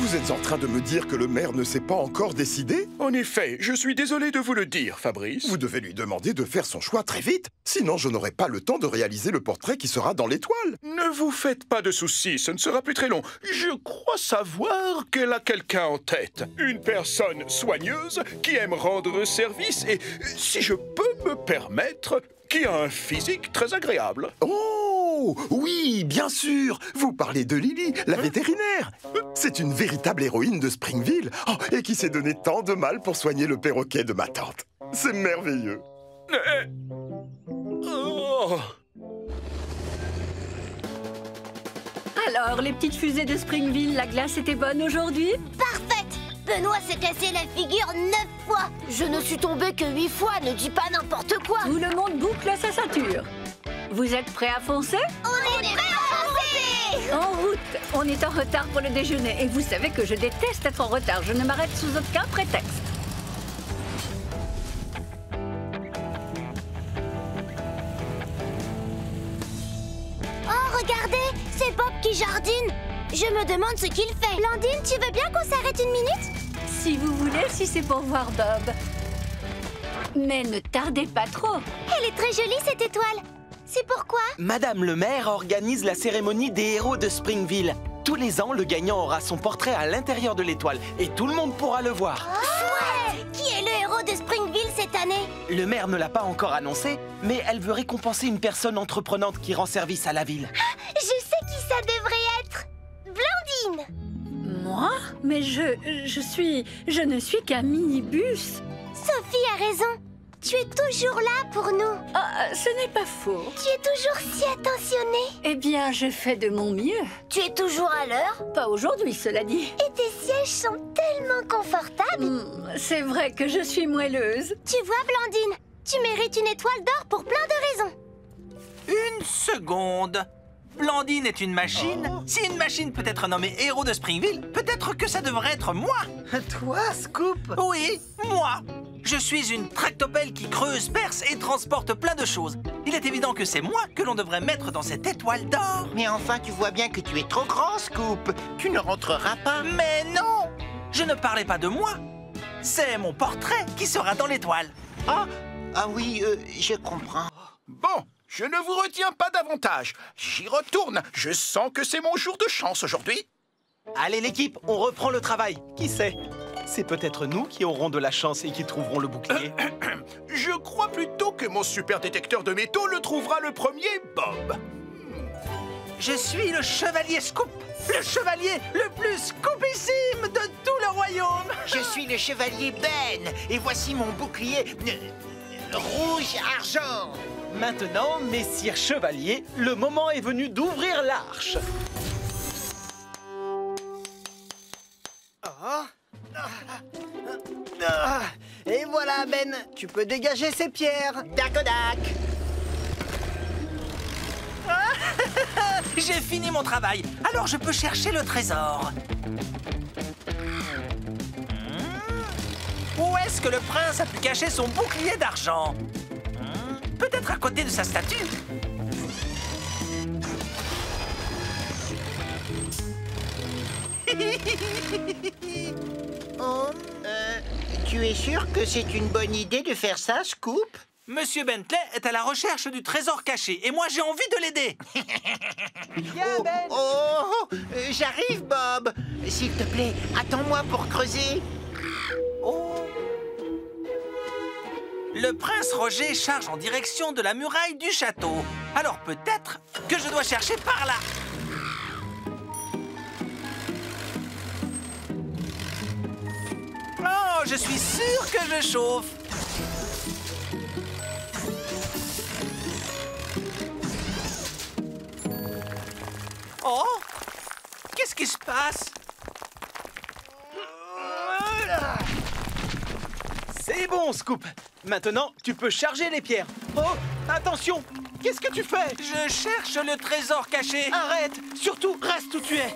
Vous êtes en train de me dire que le maire ne s'est pas encore décidé? En effet, je suis désolé de vous le dire, Fabrice. Vous devez lui demander de faire son choix très vite. Sinon, je n'aurai pas le temps de réaliser le portrait qui sera dans l'étoile. Ne vous faites pas de soucis, ce ne sera plus très long. Je crois savoir qu'elle a quelqu'un en tête. Une personne soigneuse qui aime rendre service et, si je peux me permettre, qui a un physique très agréable. Oh, oui, bien sûr. Vous parlez de Lily, la vétérinaire. C'est une véritable héroïne de Springville. Oh, et qui s'est donné tant de mal pour soigner le perroquet de ma tante. C'est merveilleux. Oh. Alors, les petites fusées de Springville, la glace était bonne aujourd'hui? Parfaite! Benoît s'est cassé la figure 9 fois. Je ne suis tombée que 8 fois, ne dis pas n'importe quoi. Tout le monde boucle sa ceinture. Vous êtes prêts à foncer? On est prêts à foncer! En route! On est en retard pour le déjeuner et vous savez que je déteste être en retard. Je ne m'arrête sous aucun prétexte. Oh, regardez, c'est Bob qui jardine. Je me demande ce qu'il fait. Blandine, tu veux bien qu'on s'arrête une minute? Si vous voulez, si c'est pour voir Bob. Mais ne tardez pas trop. Elle est très jolie, cette étoile. C'est pourquoi? Madame le maire organise la cérémonie des héros de Springville. Tous les ans, le gagnant aura son portrait à l'intérieur de l'étoile et tout le monde pourra le voir. Chouette! Qui est le héros de Springville cette année? Le maire ne l'a pas encore annoncé, mais elle veut récompenser une personne entreprenante qui rend service à la ville. Je sais qui ça devrait être. Blandine! Moi? Mais je ne suis qu'un minibus. Sophie a raison. Tu es toujours là pour nous. Ce n'est pas faux. Tu es toujours si attentionnée. Eh bien, je fais de mon mieux. Tu es toujours à l'heure. Pas aujourd'hui, cela dit. Et tes sièges sont tellement confortables. C'est vrai que je suis moelleuse. Tu vois, Blandine, tu mérites une étoile d'or pour plein de raisons. Une seconde. Blandine est une machine. Si une machine peut être nommée héros de Springville, peut-être que ça devrait être moi. Toi, Scoop? Oui, moi. Je suis une tractopelle qui creuse, perce et transporte plein de choses. Il est évident que c'est moi que l'on devrait mettre dans cette étoile d'or. Mais enfin, tu vois bien que tu es trop grand, Scoop. Tu ne rentreras pas. Mais non! Je ne parlais pas de moi. C'est mon portrait qui sera dans l'étoile. Ah oui, je comprends. Bon, je ne vous retiens pas davantage. J'y retourne. Je sens que c'est mon jour de chance aujourd'hui. Allez l'équipe, on reprend le travail. Qui sait? C'est peut-être nous qui aurons de la chance et qui trouverons le bouclier. Je crois plutôt que mon super détecteur de métaux le trouvera le premier, Bob. Je suis le chevalier Scoop, le chevalier le plus scoopissime de tout le royaume. Je suis le chevalier Ben, et voici mon bouclier rouge-argent. Maintenant, messire chevalier, le moment est venu d'ouvrir l'arche. Et voilà, Ben, tu peux dégager ces pierres. Dac-o-dac. J'ai fini mon travail, alors je peux chercher le trésor. Où est-ce que le prince a pu cacher son bouclier d'argent? Peut-être à côté de sa statue. Oh, tu es sûr que c'est une bonne idée de faire ça, Scoop? Monsieur Bentley est à la recherche du trésor caché et moi j'ai envie de l'aider. J'arrive, Bob. S'il te plaît, attends-moi pour creuser. Le prince Roger charge en direction de la muraille du château. Alors peut-être que je dois chercher par là. Oh, je suis sûr que je chauffe. Oh, qu'est-ce qui se passe? C'est bon, Scoop. Maintenant, tu peux charger les pierres. Oh, attention. Qu'est-ce que tu fais? Je cherche le trésor caché. Arrête. Surtout, reste où tu es.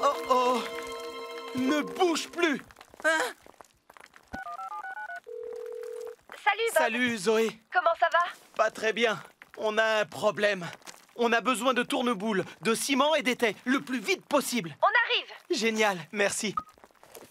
Oh, oh. Ne bouge plus. Hein? Salut, Bob. Salut, Zoé. Comment ça va? Pas très bien. On a un problème. On a besoin de tourne-boule, de ciment et d'étais, le plus vite possible. On arrive. Génial, merci.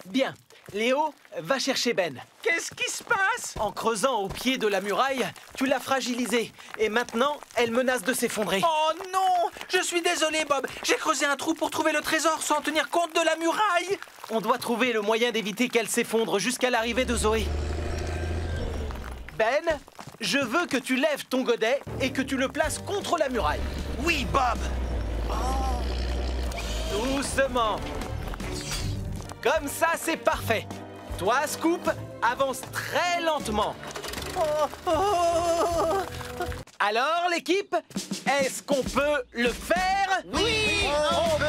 Bien. Léo, va chercher Ben. Qu'est-ce qui se passe? En creusant au pied de la muraille, tu l'as fragilisée. Et maintenant, elle menace de s'effondrer. Oh non! Je suis désolé, Bob. J'ai creusé un trou pour trouver le trésor sans tenir compte de la muraille. On doit trouver le moyen d'éviter qu'elle s'effondre jusqu'à l'arrivée de Zoé. Ben, je veux que tu lèves ton godet et que tu le places contre la muraille. Oui, Bob. Doucement. Comme ça, c'est parfait. Toi, Scoop, avance très lentement. Alors, l'équipe, est-ce qu'on peut le faire? Oui, on peut.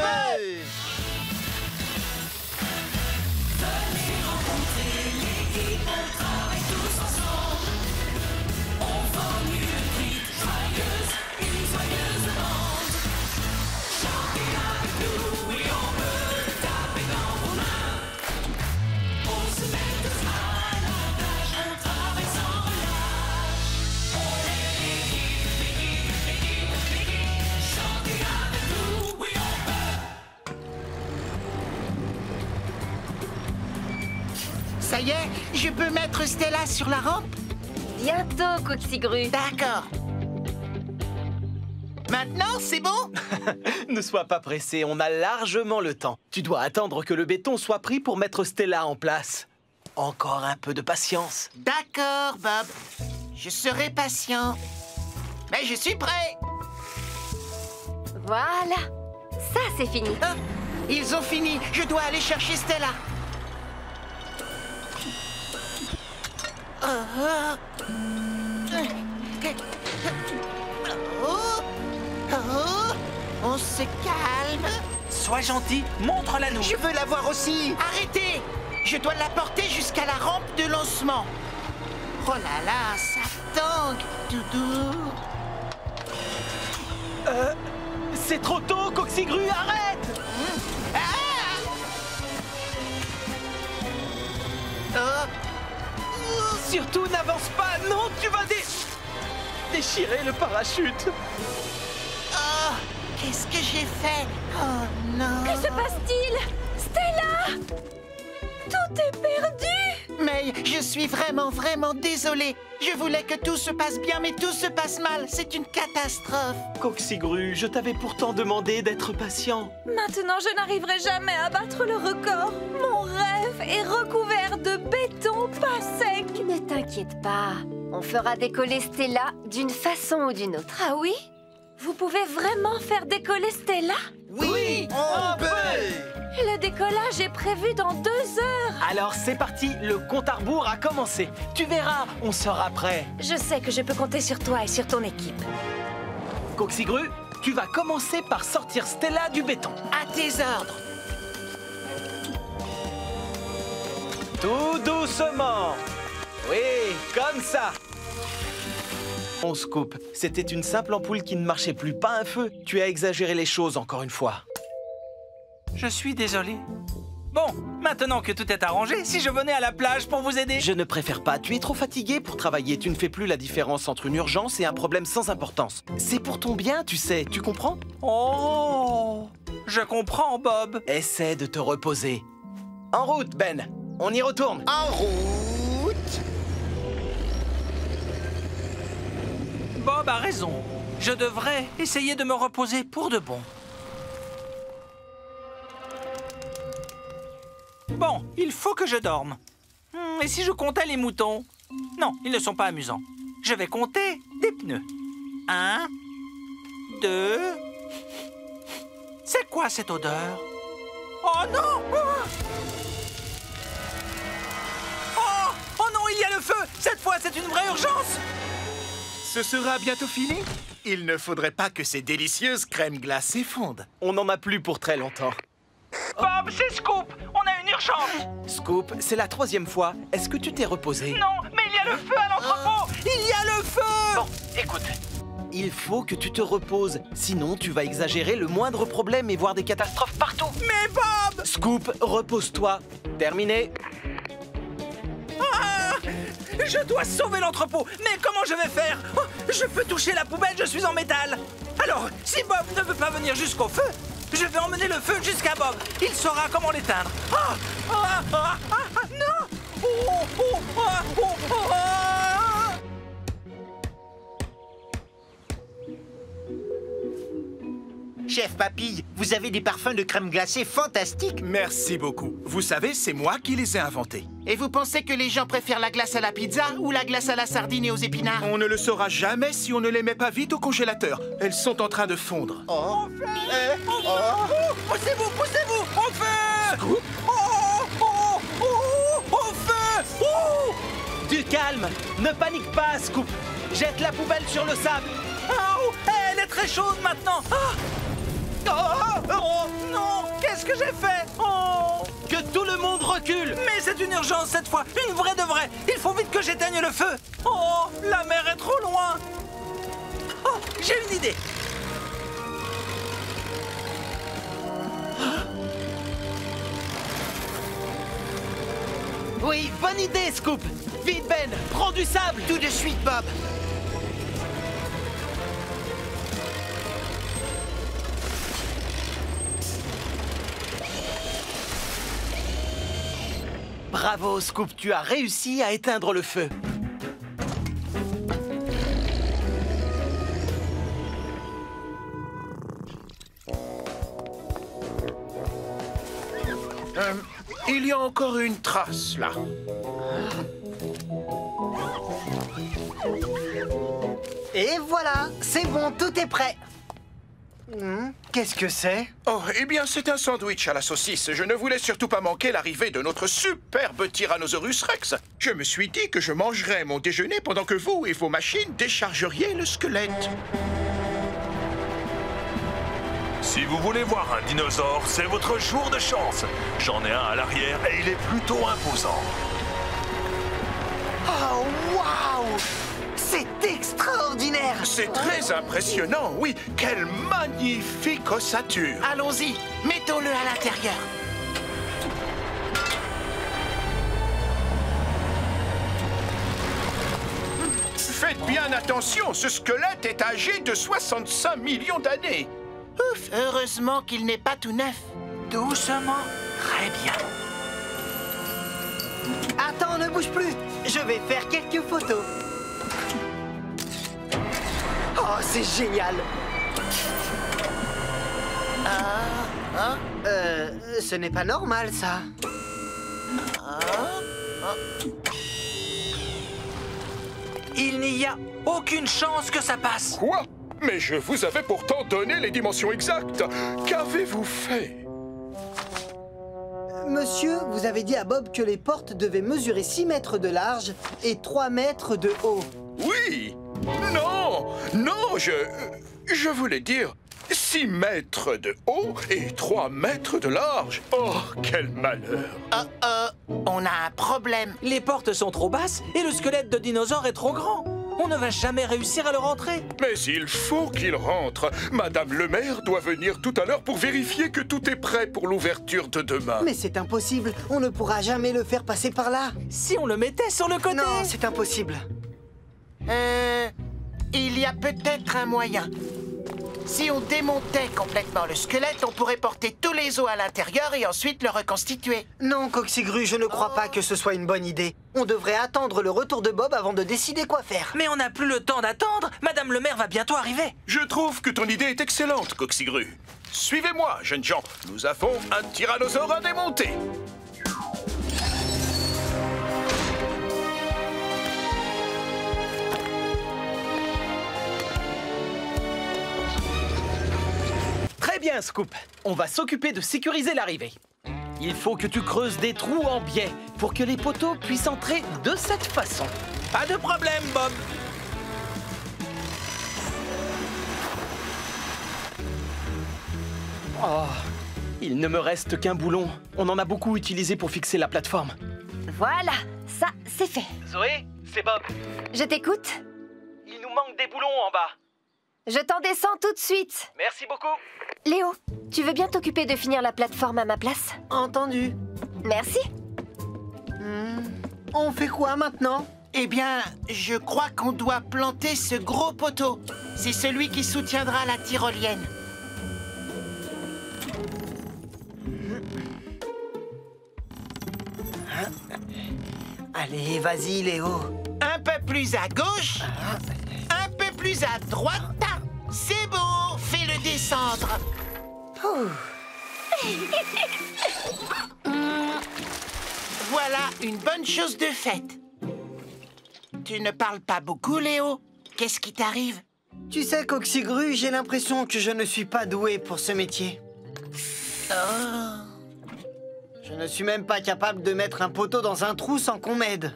Ça y est, je peux mettre Stella sur la rampe? Bientôt, Coxigru. D'accord. Maintenant, c'est bon? Ne sois pas pressé, on a largement le temps. Tu dois attendre que le béton soit pris pour mettre Stella en place. Encore un peu de patience. D'accord, Bob. Je serai patient. Mais je suis prêt. Voilà. Ça, c'est fini. Ah, ils ont fini. Je dois aller chercher Stella. On se calme. Sois gentil, montre-la nous. Je veux la voir aussi. Arrêtez. Je dois la porter jusqu'à la rampe de lancement. Oh là là, ça tangue, Doudou. C'est trop tôt, Coxigru, arrête! Surtout, n'avance pas! Non, tu vas déchirer le parachute! Oh, qu'est-ce que j'ai fait? Oh non! Que se passe-t-il? Stella! Tout est perdu! Mais je suis vraiment désolé. Je voulais que tout se passe bien, mais tout se passe mal. C'est une catastrophe. Coxigru, je t'avais pourtant demandé d'être patient. Maintenant, je n'arriverai jamais à battre le record. Mon rêve est recouvert de béton pas sec. Ne t'inquiète pas. On fera décoller Stella d'une façon ou d'une autre. Ah oui? Vous pouvez vraiment faire décoller Stella? Oui, on peut! Le décollage est prévu dans 2 heures. Alors c'est parti, le compte à rebours a commencé. Tu verras, on sera prêt. Je sais que je peux compter sur toi et sur ton équipe. Coxigru, tu vas commencer par sortir Stella du béton. À tes ordres. Tout doucement. Oui, comme ça. On se coupe. C'était une simple ampoule qui ne marchait plus, pas un feu. Tu as exagéré les choses encore une fois. Je suis désolé. Bon, maintenant que tout est arrangé, si je venais à la plage pour vous aider... Je ne préfère pas. Tu es trop fatigué pour travailler. Tu ne fais plus la différence entre une urgence et un problème sans importance. C'est pour ton bien, tu sais. Tu comprends? Oh, je comprends, Bob. Essaie de te reposer. En route, Ben. On y retourne. En route. Bob a raison. Je devrais essayer de me reposer pour de bon. Bon, il faut que je dorme. Et si je comptais les moutons? Non, ils ne sont pas amusants. Je vais compter des pneus. 1, 2... C'est quoi cette odeur? Oh non! Oh non, il y a le feu! Cette fois, c'est une vraie urgence! Ce sera bientôt fini. Il ne faudrait pas que ces délicieuses crèmes glacées fondent. On n'en a plus pour très longtemps. Bob, c'est Scoop! On a une urgence! Scoop, c'est la 3e fois. Est-ce que tu t'es reposé? Non, mais il y a le feu à l'entrepôt! Il y a le feu! Bon, écoute. Il faut que tu te reposes. Sinon, tu vas exagérer le moindre problème et voir des catastrophes partout. Mais Bob! Scoop, repose-toi. Terminé. Ah! Je dois sauver l'entrepôt. Mais comment je vais faire? Oh, je peux toucher la poubelle, je suis en métal. Alors, si Bob ne veut pas venir jusqu'au feu, je vais emmener le feu jusqu'à Bob. Il saura comment l'éteindre. Ah! Ah! Ah! Ah! Non! Oh! Oh! Ah! Oh! Oh! Ah! Chef Papille, vous avez des parfums de crème glacée fantastiques. Merci beaucoup. Vous savez, c'est moi qui les ai inventés. Et vous pensez que les gens préfèrent la glace à la pizza ou la glace à la sardine et aux épinards? On ne le saura jamais si on ne les met pas vite au congélateur. Elles sont en train de fondre. Oh! Poussez-vous! Poussez-vous! Au feu! Scoop? Oh! Oh! Oh! Au feu! Oh! Du calme. Ne panique pas, Scoop. Jette la poubelle sur le sable. Oh! Elle est très chaude maintenant! Ah! Oh! Oh! Non! Qu'est-ce que j'ai fait? Oh! Que tout le monde recule. Mais c'est une urgence cette fois! Une vraie de vraie! Il faut vite que j'éteigne le feu! Oh! La mer est trop loin! Oh! J'ai une idée! Oui, bonne idée, Scoop. Vite, Ben, prends du sable. Tout de suite, Bob. Bravo, Scoop, tu as réussi à éteindre le feu. Il y a encore une trace, là. Et voilà, c'est bon, tout est prêt. Qu'est-ce que c'est? Oh, eh bien, c'est un sandwich à la saucisse. Je ne voulais surtout pas manquer l'arrivée de notre superbe Tyrannosaurus Rex. Je me suis dit que je mangerais mon déjeuner pendant que vous et vos machines déchargeriez le squelette. Si vous voulez voir un dinosaure, c'est votre jour de chance. J'en ai un à l'arrière et il est plutôt imposant. Oh, waouh! C'est extraordinaire! C'est très impressionnant, oui. Quelle magnifique ossature! Allons-y, mettons-le à l'intérieur. Faites bien attention, ce squelette est âgé de 65 millions d'années. Ouf, heureusement qu'il n'est pas tout neuf. Doucement. Très bien. Attends, ne bouge plus! Je vais faire quelques photos. Oh, c'est génial! Ce n'est pas normal, ça. Il n'y a aucune chance que ça passe. Quoi? Mais je vous avais pourtant donné les dimensions exactes. Qu'avez-vous fait? Monsieur, vous avez dit à Bob que les portes devaient mesurer 6 mètres de large et 3 mètres de haut. Oui! Non! Non, je voulais dire 6 mètres de haut et 3 mètres de large. Oh, quel malheur! On a un problème. Les portes sont trop basses et le squelette de dinosaure est trop grand. On ne va jamais réussir à le rentrer. Mais il faut qu'il rentre. Madame le maire doit venir tout à l'heure pour vérifier que tout est prêt pour l'ouverture de demain. Mais c'est impossible, on ne pourra jamais le faire passer par là. Si on le mettait sur le côté. Non, c'est impossible. Il y a peut-être un moyen. Si on démontait complètement le squelette, on pourrait porter tous les os à l'intérieur et ensuite le reconstituer. Non, Coxigru, je ne crois pas que ce soit une bonne idée. On devrait attendre le retour de Bob avant de décider quoi faire. Mais on n'a plus le temps d'attendre. Madame le maire va bientôt arriver. Je trouve que ton idée est excellente, Coxigru. Suivez-moi, jeunes gens. Nous avons un tyrannosaure à démonter. Très bien, Scoop. On va s'occuper de sécuriser l'arrivée. Il faut que tu creuses des trous en biais pour que les poteaux puissent entrer de cette façon. Pas de problème, Bob. Oh, il ne me reste qu'un boulon. On en a beaucoup utilisé pour fixer la plateforme. Voilà, ça, c'est fait. Zoé, c'est Bob. Je t'écoute. Il nous manque des boulons en bas. Je t'en descends tout de suite. Merci beaucoup. Léo, tu veux bien t'occuper de finir la plateforme à ma place? Entendu. Merci. On fait quoi maintenant? Eh bien, je crois qu'on doit planter ce gros poteau. C'est celui qui soutiendra la tyrolienne. Allez, vas-y, Léo. Un peu plus à gauche. Un peu plus à droite. C'est beau, fais-le descendre. Voilà une bonne chose de faite. Tu ne parles pas beaucoup, Léo. Qu'est-ce qui t'arrive? Tu sais, Coxigru, j'ai l'impression que je ne suis pas doué pour ce métier. Je ne suis même pas capable de mettre un poteau dans un trou sans qu'on m'aide.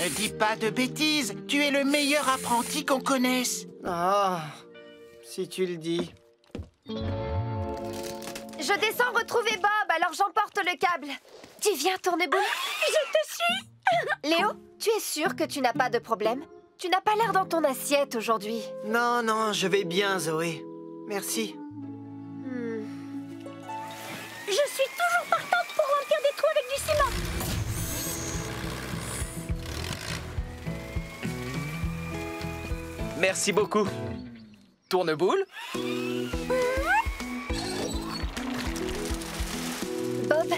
Ne dis pas de bêtises. Tu es le meilleur apprenti qu'on connaisse. Ah, si tu le dis. Je descends retrouver Bob, alors j'emporte le câble. Tu viens, Tourneboule? Je te suis. Léo, tu es sûr que tu n'as pas de problème? Tu n'as pas l'air dans ton assiette aujourd'hui. Non, non, je vais bien, Zoé. Merci. Je suis toujours partante pour remplir des trous avec du ciment. Merci beaucoup. Tourneboule? Bob,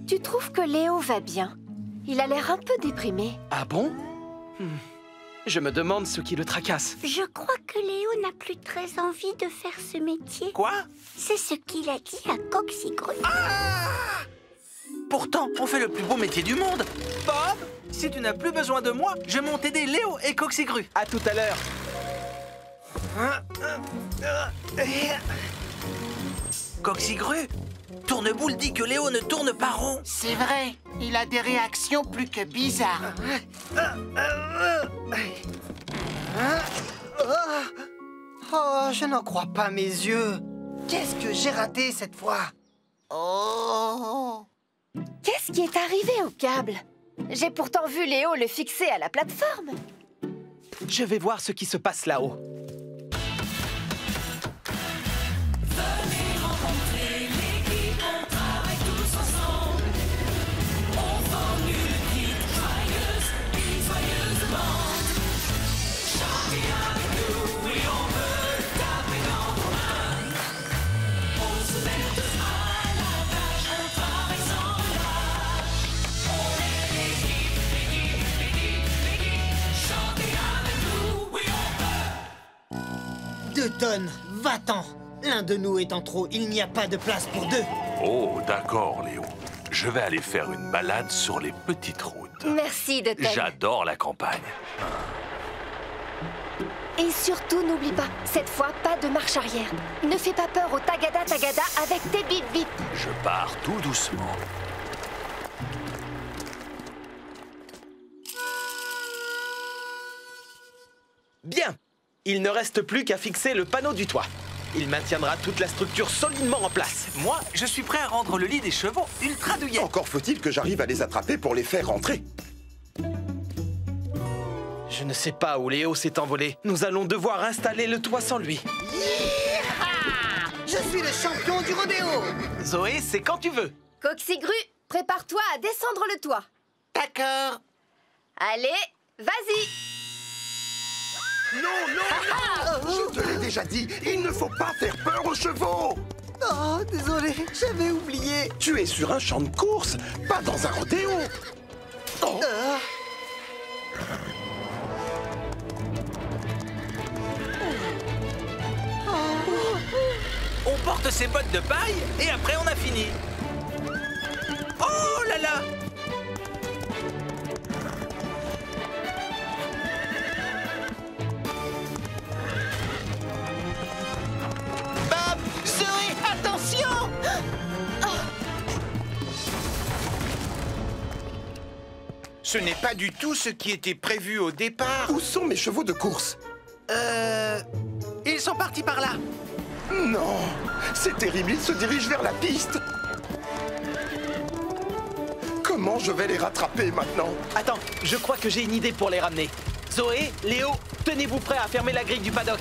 tu trouves que Léo va bien? Il a l'air un peu déprimé. Ah bon? Je me demande ce qui le tracasse. Je crois que Léo n'a plus très envie de faire ce métier. Quoi? C'est ce qu'il a dit à Coxigru. Pourtant, on fait le plus beau métier du monde. Bob, si tu n'as plus besoin de moi, je monte aider Léo et Coxigru. À tout à l'heure. Coxigru, Tourneboule dit que Léo ne tourne pas rond. C'est vrai, il a des réactions plus que bizarres. Oh, je n'en crois pas mes yeux. Qu'est-ce que j'ai raté cette fois? Oh! Qu'est-ce qui est arrivé au câble? J'ai pourtant vu Léo le fixer à la plateforme. Je vais voir ce qui se passe là-haut. Tonnes, va-t'en. L'un de nous est en trop, il n'y a pas de place pour deux. Oh, d'accord, Léo. Je vais aller faire une balade sur les petites routes. Merci de t'aider. J'adore la campagne. Et surtout, n'oublie pas, cette fois, pas de marche arrière. Ne fais pas peur au tagada tagada avec tes bip bip. Je pars tout doucement. Bien. Il ne reste plus qu'à fixer le panneau du toit. Il maintiendra toute la structure solidement en place. Moi, je suis prêt à rendre le lit des chevaux ultra douillet. Encore faut-il que j'arrive à les attraper pour les faire rentrer. Je ne sais pas où Léo s'est envolé. Nous allons devoir installer le toit sans lui. Yeeha! Je suis le champion du rodéo. Zoé, c'est quand tu veux. Coxigru, prépare-toi à descendre le toit. D'accord. Allez, vas-y. Non, non, non! Je te l'ai déjà dit, il ne faut pas faire peur aux chevaux! Oh, désolé, j'avais oublié. Tu es sur un champ de course, pas dans un rodéo! Oh. On porte ses bottes de paille et après on a fini. Oh là là! Bob, Zoé, attention! Ce n'est pas du tout ce qui était prévu au départ. Où sont mes chevaux de course? Ils sont partis par là. Non! C'est terrible, ils se dirigent vers la piste! Comment je vais les rattraper maintenant? Attends, je crois que j'ai une idée pour les ramener. Zoé, Léo, tenez-vous prêts à fermer la grille du paddock.